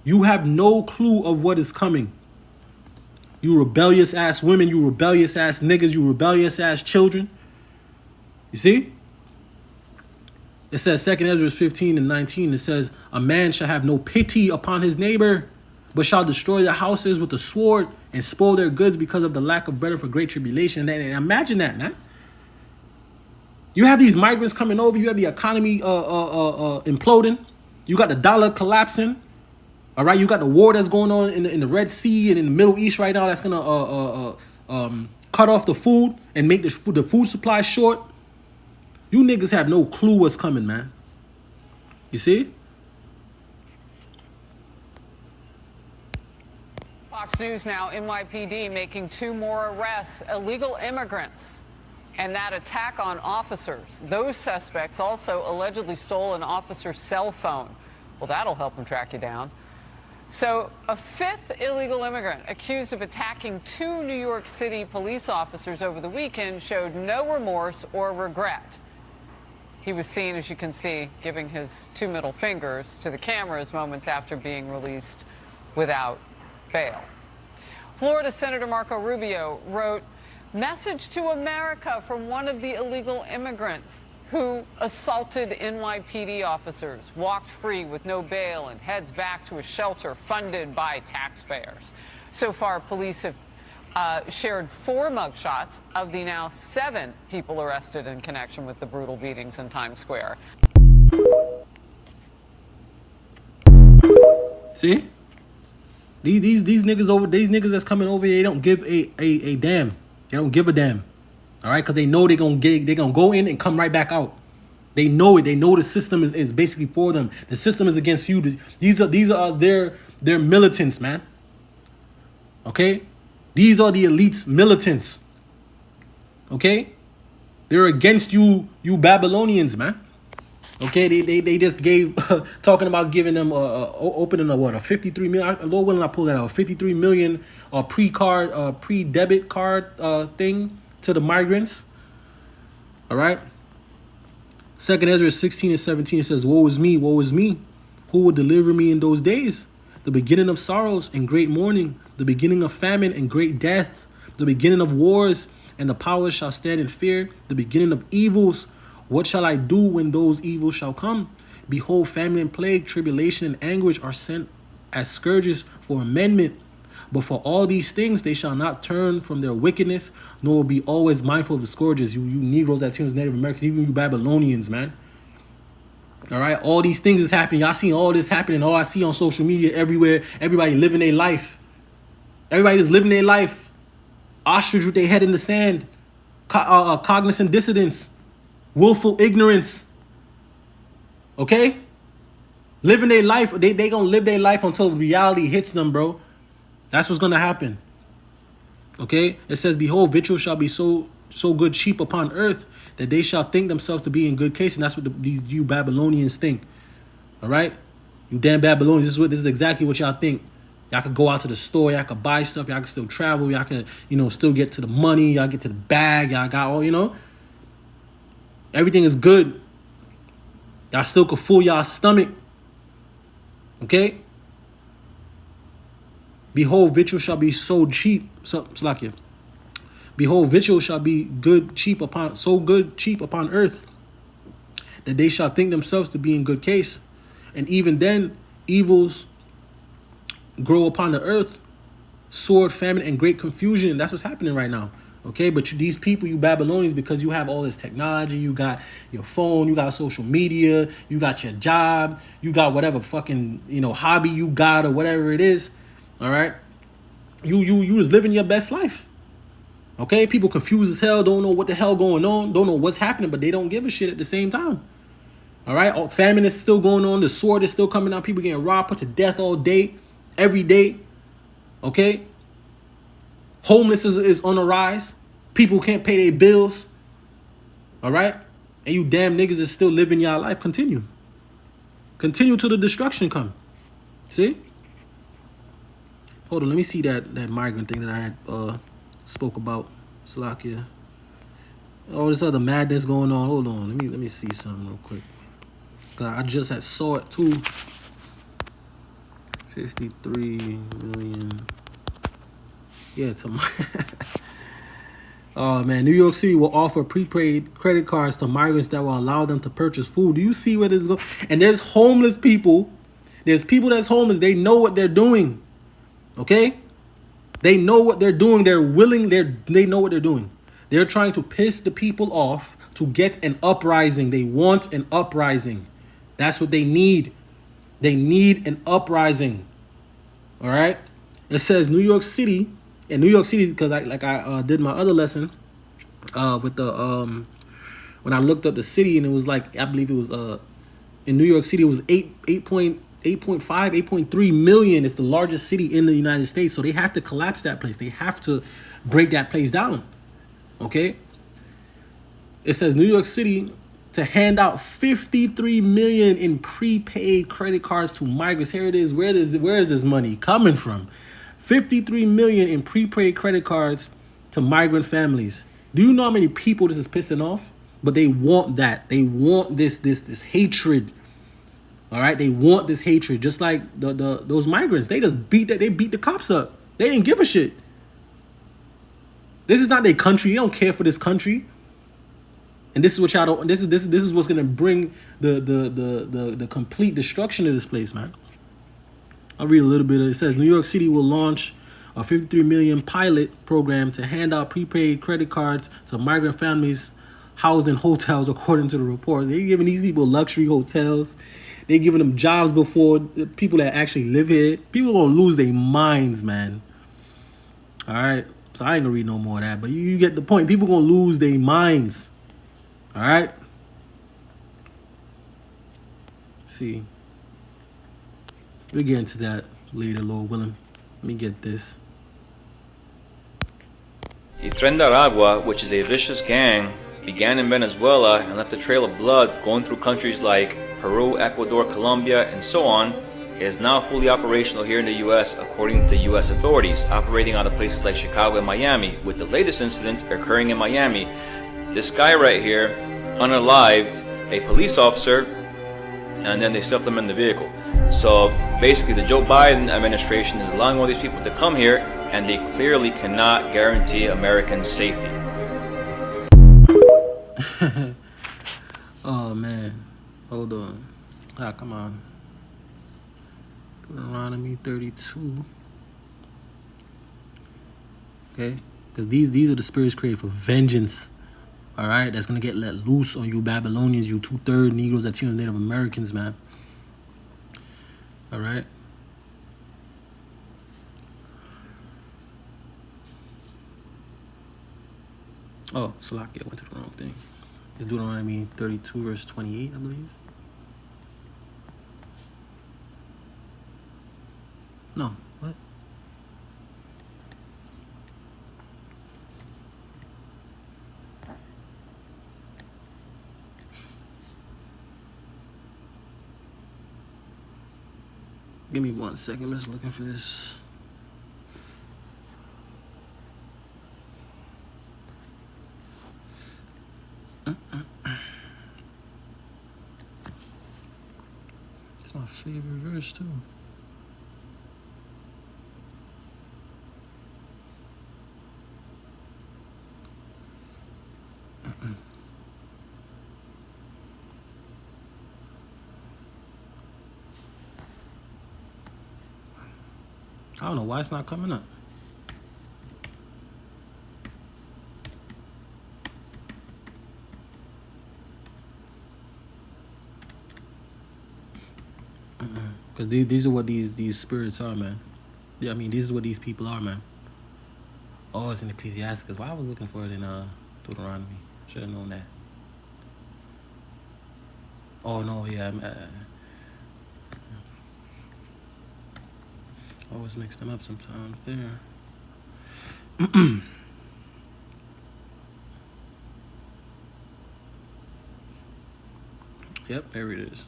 You have no clue of what is coming. You rebellious ass women, you rebellious ass niggas, you rebellious ass children. You see? It says 2 Ezra 15 and 19, it says, a man shall have no pity upon his neighbor, but shall destroy their houses with the sword and spoil their goods because of the lack of bread for great tribulation. And imagine that, man. You have these migrants coming over, you have the economy imploding, you got the dollar collapsing. All right, you got the war that's going on in the Red Sea and in the Middle East right now. That's gonna cut off the food and make the food supply short. You niggas have no clue what's coming, man. You see? Fox News now, NYPD making 2 more arrests, illegal immigrants, and that attack on officers. Those suspects also allegedly stole an officer's cell phone. Well, that'll help them track you down. So a 5th illegal immigrant accused of attacking 2 New York City police officers over the weekend showed no remorse or regret. He was seen, as you can see, giving his 2 middle fingers to the cameras moments after being released without bail. Florida Senator Marco Rubio wrote, "Message to America from one of the illegal immigrants who assaulted NYPD officers, walked free with no bail, and heads back to a shelter funded by taxpayers." So far, police have shared 4 mugshots of the now 7 people arrested in connection with the brutal beatings in Times Square. See? These niggas that's coming over here, they don't give a damn. They don't give a damn. All right, because they know they're gonna go in and come right back out. They know it. They know the system is basically for them. The system is against you. These are their militants, man. Okay, these are the elites militants. Okay, they're against you Babylonians, man. Okay, they just gave talking about giving them opening a 53 million. Lord willing, I pull that out. 53 million pre-debit card thing to the migrants. All right. 2 Ezra 16 and 17, it says, woe is me, who will deliver me in those days? The beginning of sorrows and great mourning, the beginning of famine and great death, the beginning of wars, and the powers shall stand in fear, the beginning of evils. What shall I do when those evils shall come? Behold, famine and plague, tribulation and anguish are sent as scourges for amendment. But for all these things they shall not turn from their wickedness, nor will be always mindful of the scourges. You Negroes, Latinos, Native Americans, even you Babylonians, man. All right, all these things is happening. Y'all seen all this happening. All I see on social media everywhere. Everybody living their life. Everybody is living their life. Ostrich with their head in the sand. Cognizant dissidence. Willful ignorance. Okay? Living their life. They gonna live their life until reality hits them, bro. That's what's gonna happen. Okay? It says, behold, victual shall be so good cheap upon earth, that they shall think themselves to be in good case. And that's what these you Babylonians think. All right? You damn Babylonians, this is exactly what y'all think. Y'all could go out to the store, y'all could buy stuff, y'all could still travel, y'all could, still get to the money, y'all get to the bag, y'all got all, everything is good. Y'all still could fool y'all stomach. Okay? Behold, victual shall be so cheap. Behold, victual shall be cheap upon earth, that they shall think themselves to be in good case. And even then, evils grow upon the earth, sword, famine, and great confusion. That's what's happening right now. Okay, but these people, you Babylonians, because you have all this technology, you got your phone, you got social media, you got your job, you got whatever fucking hobby you got or whatever it is. All right, you just living your best life. Okay, people confused as hell, don't know what the hell going on, don't know what's happening, but they don't give a shit at the same time. All right, famine is still going on, the sword is still coming out, people getting robbed, put to death all day, every day. Okay, homelessness is on the rise. People can't pay their bills. All right, and you damn niggas is still living your life. Continue till the destruction come. See? Hold on, let me see that migrant thing that I had spoke about. Slovakia. All this other madness going on. Hold on, let me see something real quick. I just saw it too. 53 million. Yeah, oh man, New York City will offer prepaid credit cards to migrants that will allow them to purchase food. Do you see where this is going? And there's homeless people. There's people that's homeless. They know what they're doing. Okay? They know what they're doing. They're willing. They know what they're doing. They're trying to piss the people off to get an uprising. They want an uprising. That's what they need. They need an uprising. All right? It says New York City. And New York City, because I did my other lesson with the when I looked up the city, and it was like, I believe it was in New York City, it was 8.3 million. It's the largest city in the United States. So they have to collapse that place. They have to break that place down. Okay? It says New York City to hand out 53 million in prepaid credit cards to migrants. Here it is. Where is this money coming from? 53 million in prepaid credit cards to migrant families. Do you know how many people this is pissing off? But they want that. They want this hatred. All right, they want this hatred, just like those migrants. They just beat the cops up. They didn't give a shit. This is not their country. They don't care for this country. And this is what y'all don't. This is what's gonna bring the complete destruction of this place, man. I'll read a little bit. It says New York City will launch a 53 million pilot program to hand out prepaid credit cards to migrant families housed in hotels, according to the reports. They're giving these people luxury hotels. They're giving them jobs before the people that actually live here. People are gonna lose their minds, man. All right, so I ain't gonna read no more of that, but you get the point. People gonna lose their minds. All right. See. We'll get into that later, Lord willing. Let me get this. The Tren de Aragua, which is a vicious gang, began in Venezuela and left a trail of blood going through countries like Peru, Ecuador, Colombia, and so on, is now fully operational here in the U.S. according to U.S. authorities, operating out of places like Chicago and Miami, with the latest incident occurring in Miami. This guy right here, unalived, a police officer, and then they stuffed them in the vehicle. So basically the Joe Biden administration is allowing all these people to come here, and they clearly cannot guarantee American safety. Oh man, hold on. Ah, come on. Deuteronomy 32. Okay, because these are the spirits created for vengeance. All right, that's gonna get let loose on you Babylonians, you 2/3 Negroes, Latinos, Native Americans, man. All right. Oh, Salakia, I went to the wrong thing. It's Deuteronomy 32, verse 28, I believe. No, what? Give me 1 second. I'm just looking for this. It's my favorite verse too. I don't know why it's not coming up. Because these are what these spirits are, man. Yeah, I mean, these are what these people are, man. Oh, it's in Ecclesiasticus. Why I was looking for it in Deuteronomy. Should have known that. Oh no, yeah. I always mix them up sometimes there. Yep, there it is.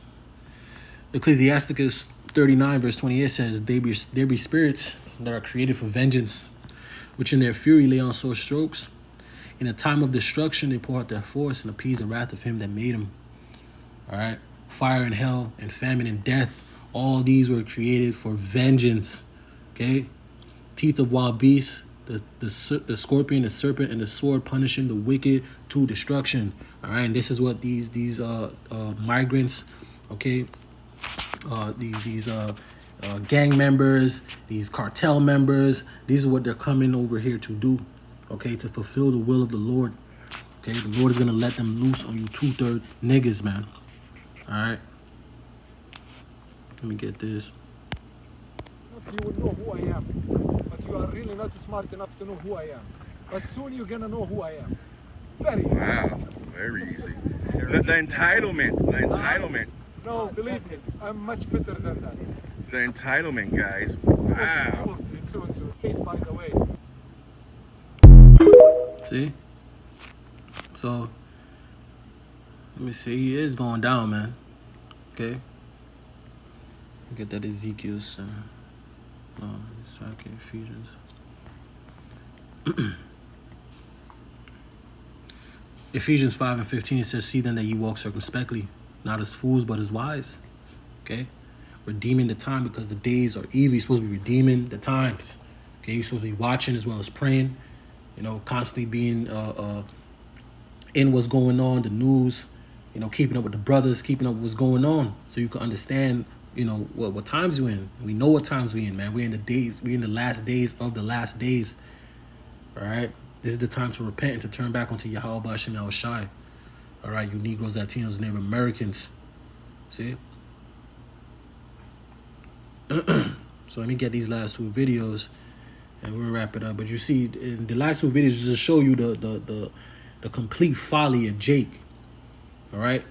Ecclesiasticus 39 verse 28 says, there be spirits that are created for vengeance, which in their fury lay on sore strokes. In a time of destruction they pour out their force and appease the wrath of him that made them. All right, fire and hell and famine and death, all these were created for vengeance. Okay, teeth of wild beasts, the scorpion, the serpent, and the sword, punishing the wicked to destruction. All right, and this is what these migrants, okay, these gang members, these cartel members, these are what they're coming over here to do. Okay, to fulfill the will of the Lord. Okay, the Lord is gonna let them loose on you 2/3 niggas, man. All right, let me get this. You will know who I am, but you are really not smart enough to know who I am. But soon you're gonna know who I am. Very easy. Wow, very easy. The entitlement. No, believe me, I'm much better than that. The entitlement, guys. Wow. You will see soon. Peace, by the way. See? So, let me see. He is going down, man. Okay. Get that Ezekiel's. It's okay, Ephesians. Ephesians 5 and 15, it says, see then that you walk circumspectly, not as fools, but as wise. Okay? Redeeming the time because the days are evil. You're supposed to be redeeming the times. Okay? You're supposed to be watching as well as praying. You know, constantly being in what's going on, the news, you know, keeping up with the brothers, keeping up with what's going on, so you can understand, you know, what times you're in. We know what times we're in, man. We're in the last days of the last days. All right? This is the time to repent and to turn back onto Yahweh B'Hashem Yahushai. All right, you Negroes, Latinos, Native Americans. See? So let me get these last two videos and we'll wrap it up. But you see, in the last two videos, just show you the complete folly of Jake. All right?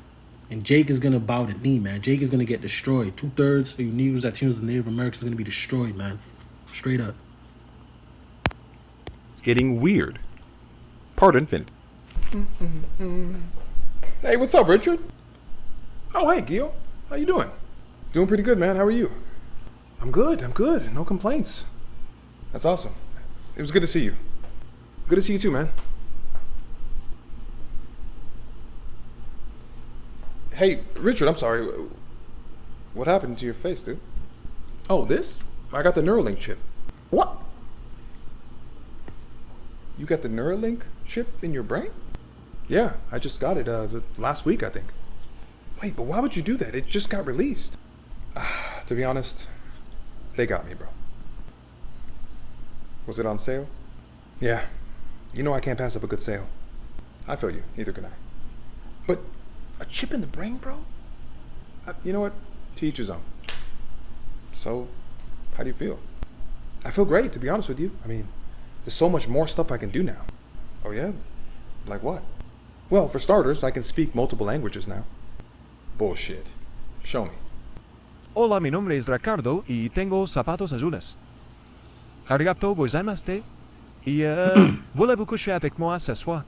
And Jake is going to bow the knee, man. Jake is going to get destroyed. 2/3 of you Negroes, Latinos, and Native Americans are going to be destroyed, man. Straight up. It's getting weird. Part infinite. Hey, what's up, Richard? Oh, hey, Gil. How you doing? Doing pretty good, man. How are you? I'm good. No complaints. That's awesome. It was good to see you. Good to see you too, man. Hey, Richard, I'm sorry. What happened to your face, dude? Oh, this? I got the Neuralink chip. What? You got the Neuralink chip in your brain? Yeah, I just got it last week, I think. Wait, but why would you do that? It just got released. To be honest, they got me, bro. Was it on sale? Yeah. You know I can't pass up a good sale. I feel you. Neither can I. But a chip in the brain, bro? You know what? To each his own. So, how do you feel? I feel great, to be honest with you. I mean, there's so much more stuff I can do now. Oh yeah? Like what? Well, for starters, I can speak multiple languages now. Bullshit. Show me. Hola, mi nombre es Ricardo y tengo zapatos azules. Arigato gozaimasu. Et voulez-vous coucher avec moi ce soir?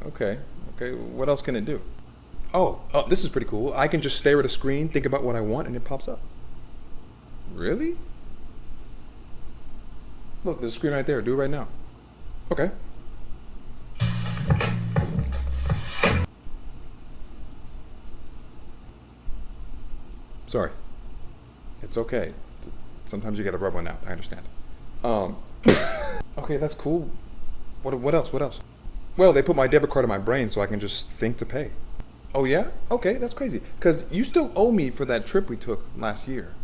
Okay. What else can it do? Oh, this is pretty cool. I can just stare at a screen, think about what I want, and it pops up. Really? Look, there's a screen right there. Do it right now. Okay. Sorry. It's okay. Sometimes you gotta rub one out. I understand. Okay, that's cool. What else? Well, they put my debit card in my brain so I can just think to pay. Oh yeah? Okay, that's crazy. Because you still owe me for that trip we took last year.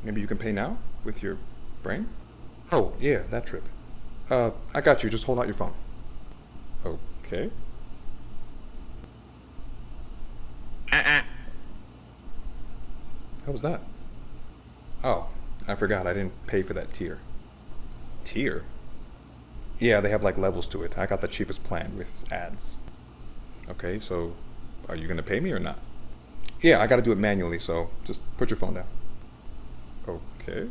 Maybe you can pay now with your brain? Oh, yeah, that trip. I got you. Just hold out your phone. Okay. How was that? Oh, I forgot. I didn't pay for that tier. Tier? Yeah, they have like levels to it. I got the cheapest plan with ads. Okay, so are you gonna pay me or not? Yeah, I gotta do it manually, so just put your phone down. Okay.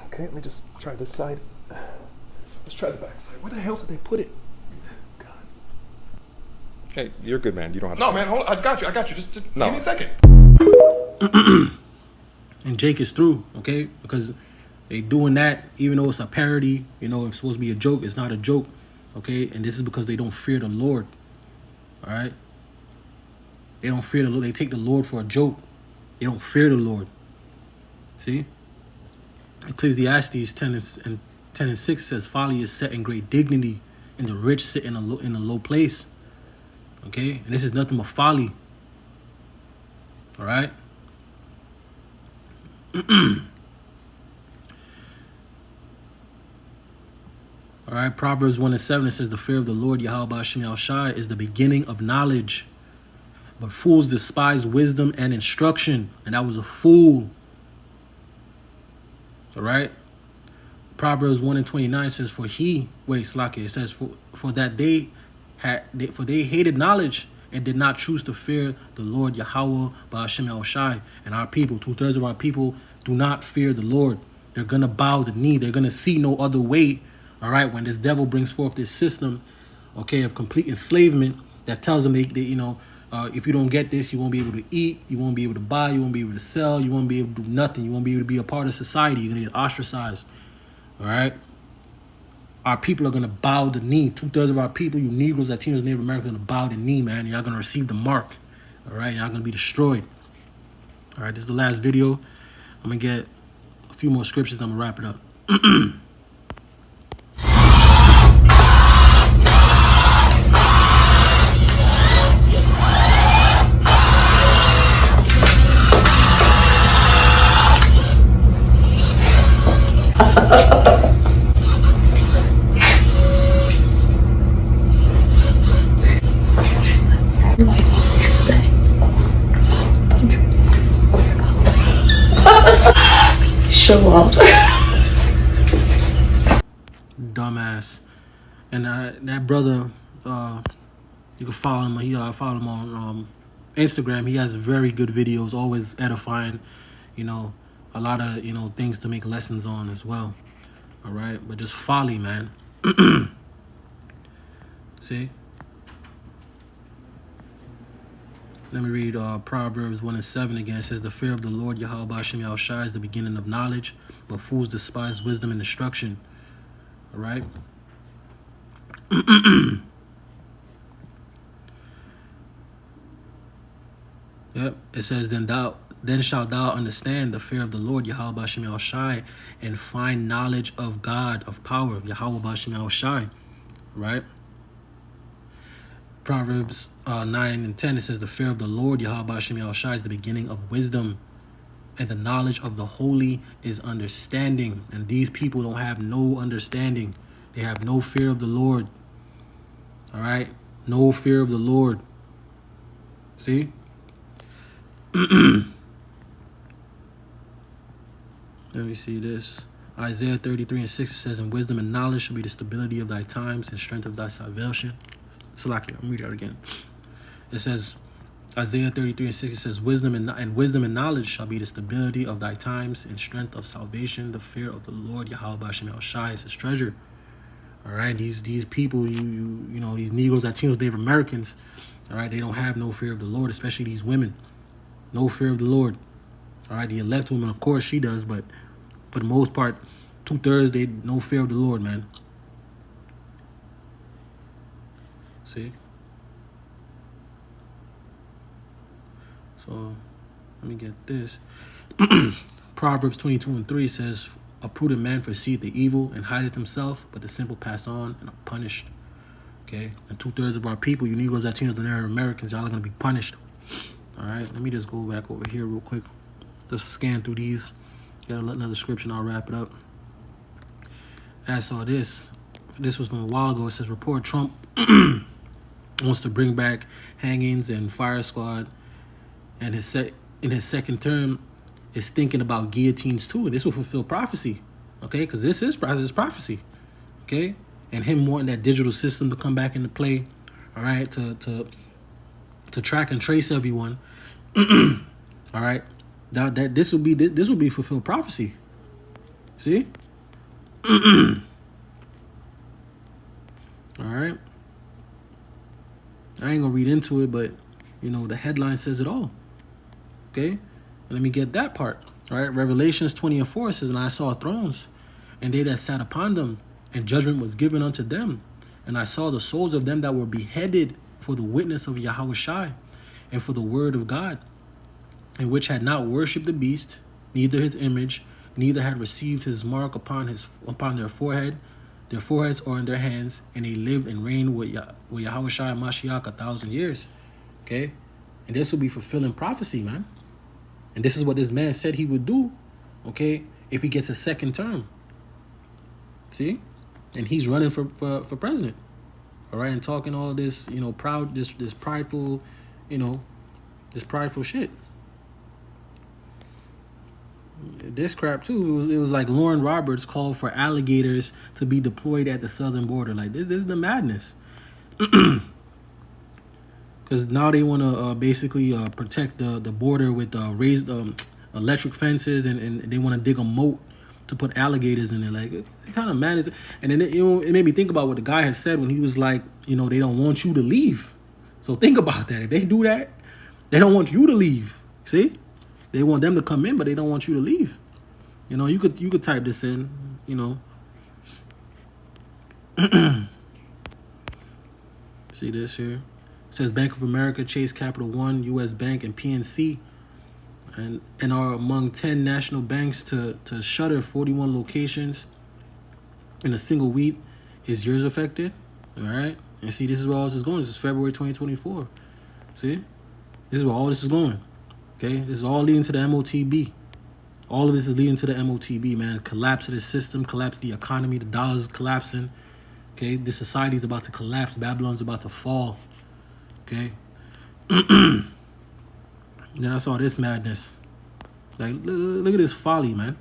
Okay, let me just try this side. Let's try the back side. Where the hell did they put it? God. Hey, you're good, man. You don't have to. No, man, hold on. I got you. Just give me a second. And Jake is through, okay? Because they doing that, even though it's a parody, you know, it's supposed to be a joke, it's not a joke, okay? And this is because they don't fear the Lord, all right? They don't fear the Lord. They take the Lord for a joke. They don't fear the Lord. See? Ecclesiastes 10 and 6 says, folly is set in great dignity, and the rich sit in a low place, okay? And this is nothing but folly, all right? All right, Proverbs 1 and 7, it says, the fear of the Lord, Yahweh Ba'ashem Yahushai, is the beginning of knowledge. But fools despise wisdom and instruction. And that was a fool. All right. Proverbs 1 and 29 says, it says, for they hated knowledge and did not choose to fear the Lord Yahweh Ba'ashem Yahushai. And our people, 2/3 of our people, do not fear the Lord. They're going to bow the knee. They're going to see no other way. All right, when this devil brings forth this system, okay, of complete enslavement that tells them that you know, if you don't get this, you won't be able to eat, you won't be able to buy, you won't be able to sell, you won't be able to do nothing, you won't be able to be a part of society, you're going to get ostracized. All right, our people are going to bow the knee. 2/3 of our people, you Negroes, Latinos, Native Americans, are going to bow the knee, man. Y'all going to receive the mark. All right, y'all going to be destroyed. All right, this is the last video. I'm going to get a few more scriptures, I'm going to wrap it up. Show up. Dumbass. And that brother, you can follow him. I follow him on Instagram. He has very good videos, always edifying. You know, a lot of things to make lessons on as well. All right, but just folly, man. See. Let me read Proverbs 1 and 7 again. It says, the fear of the Lord, Yahweh Ba'ashem Yahushai, is the beginning of knowledge, but fools despise wisdom and instruction. All right? Yep. It says, then shalt thou understand the fear of the Lord Yahweh Bashem Yahushai, and find knowledge of God, of power, of Yahweh Bashem Yahushai. Right? Proverbs 9 and 10, it says, the fear of the Lord Yahweh Bashem Yahushai is the beginning of wisdom, and the knowledge of the holy is understanding. And these people don't have no understanding. They have no fear of the Lord. All right? No fear of the Lord. See? Let me see this. Isaiah 33 and 6 says, and wisdom and knowledge shall be the stability of thy times and strength of thy salvation. Salakia, I'm reading that again. It says, Isaiah 33 and 6, it says, wisdom and knowledge shall be the stability of thy times and strength of salvation. The fear of the Lord Yahweh Bashem Yahushai is his treasure. All right, these people, you know, these Negroes, Latinos, Native Americans, all right, they don't have no fear of the Lord, especially these women. No fear of the Lord. All right, the elect woman, of course, she does, but for the most part, 2/3, they no fear of the Lord, man. See? So, let me get this. Proverbs 22 and 3 says, a prudent man foreseeth the evil and hideth himself, but the simple pass on and are punished. Okay? And 2/3 of our people, you Negroes, Latinos, and Native Americans, y'all are going to be punished. All right? Let me just go back over here real quick. Just scan through these. Got another scripture and I'll wrap it up. I saw this. This was from a while ago. It says, report Trump wants to bring back hangings and fire squad, and in his second term is thinking about guillotines too. And this will fulfill prophecy. Okay? Because this is prophecy. Okay? And him wanting that digital system to come back into play. All right? To track and trace everyone. All right? That this will be fulfilled prophecy. See? All right. I ain't gonna read into it, but you know the headline says it all. Okay, and let me get that part. All right, Revelations 20 and 4 says, and I saw thrones, and they that sat upon them, and judgment was given unto them, and I saw the souls of them that were beheaded for the witness of Yahweh Shai, and for the word of God, and which had not worshipped the beast, neither his image, neither had received his mark upon their foreheads or in their hands, and they lived and reigned with Yahweh Shai and Mashiach 1,000 years. Okay? And this will be fulfilling prophecy, man. And this is what this man said he would do, okay, if he gets a second term. See? And he's running for president. All right? And talking all this, you know, this prideful, you know, this prideful shit. This crap too, it was like Lauren Roberts called for alligators to be deployed at the southern border. Like this is the madness. Because now they want to basically protect the border with raised electric fences, and they want to dig a moat to put alligators in it. Like, it kind of madness. And then it made me think about what the guy had said when he was like, you know, they don't want you to leave. So think about that. If they do that, they don't want you to leave. See? They want them to come in, but they don't want you to leave. You know, you could type this in, you know. See this here? It says Bank of America, Chase Capital One, U.S. Bank, and PNC, and are among 10 national banks to shutter 41 locations in a single week. Is yours affected? All right. And see, this is where all this is going. This is February 2024. See? This is where all this is going. Okay? This is all leading to the MOTB. All of this is leading to the MOTB, man. Collapse of the system, collapse of the economy, the dollar's collapsing. Okay? This society is about to collapse. Babylon's about to fall. Okay? Then I saw this madness. Like, look at this folly, man.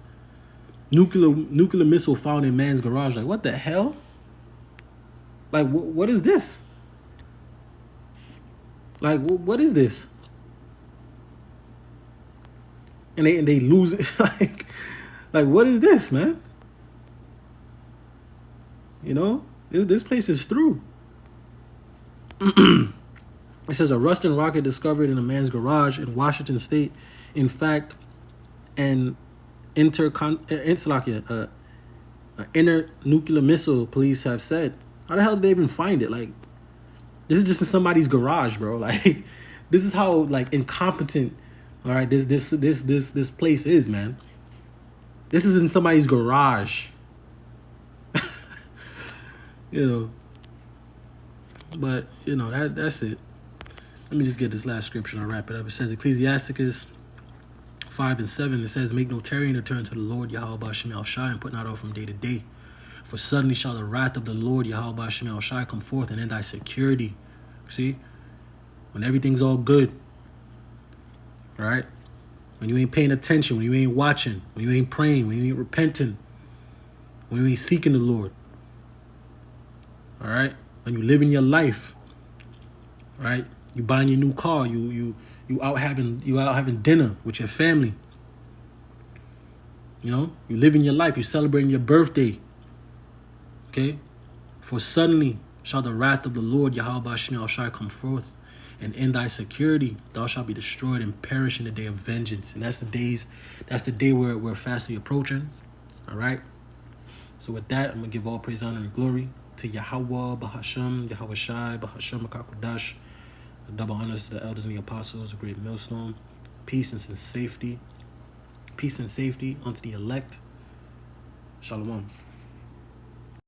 Nuclear missile found in man's garage. Like, what the hell? Like, what is this? Like, what is this? And they lose it. like, what is this, man? You know, this place is through. It says a rusting rocket discovered in a man's garage in Washington State. In fact, an inner nuclear missile, police have said. How the hell did they even find it? Like, this is just in somebody's garage, bro. Like, this is how like incompetent, all right, this place is, man. This is in somebody's garage. You know. But, you know, that's it. Let me just get this last scripture and I'll wrap it up. It says Ecclesiasticus 5:7. It says, make no tarrying to turn to the Lord Yahweh Ba'Shem El Shai and put not off from day to day. For suddenly shall the wrath of the Lord Yahweh Ba'Shem El Shai come forth, and in thy security. See? When everything's all good. Right? When you ain't paying attention, when you ain't watching, when you ain't praying, when you ain't repenting, when you ain't seeking the Lord. All right? When you living your life. Right? You buying your new car, you out having dinner with your family. You know, you living your life, you celebrating your birthday. Okay? For suddenly shall the wrath of the Lord Yahweh Ba'Shem El Shai come forth, and in thy security thou shalt be destroyed and perish in the day of vengeance. And that's the day where we're fastly approaching. All right. So with that, I'm gonna give all praise, honor, and glory to Yahweh Ba'Hashem, Yahweh Shai, Ba'Hashem Akakodash. Double honors to the elders and the apostles, a great millstone. Peace and safety. Peace and safety unto the elect. Shalom.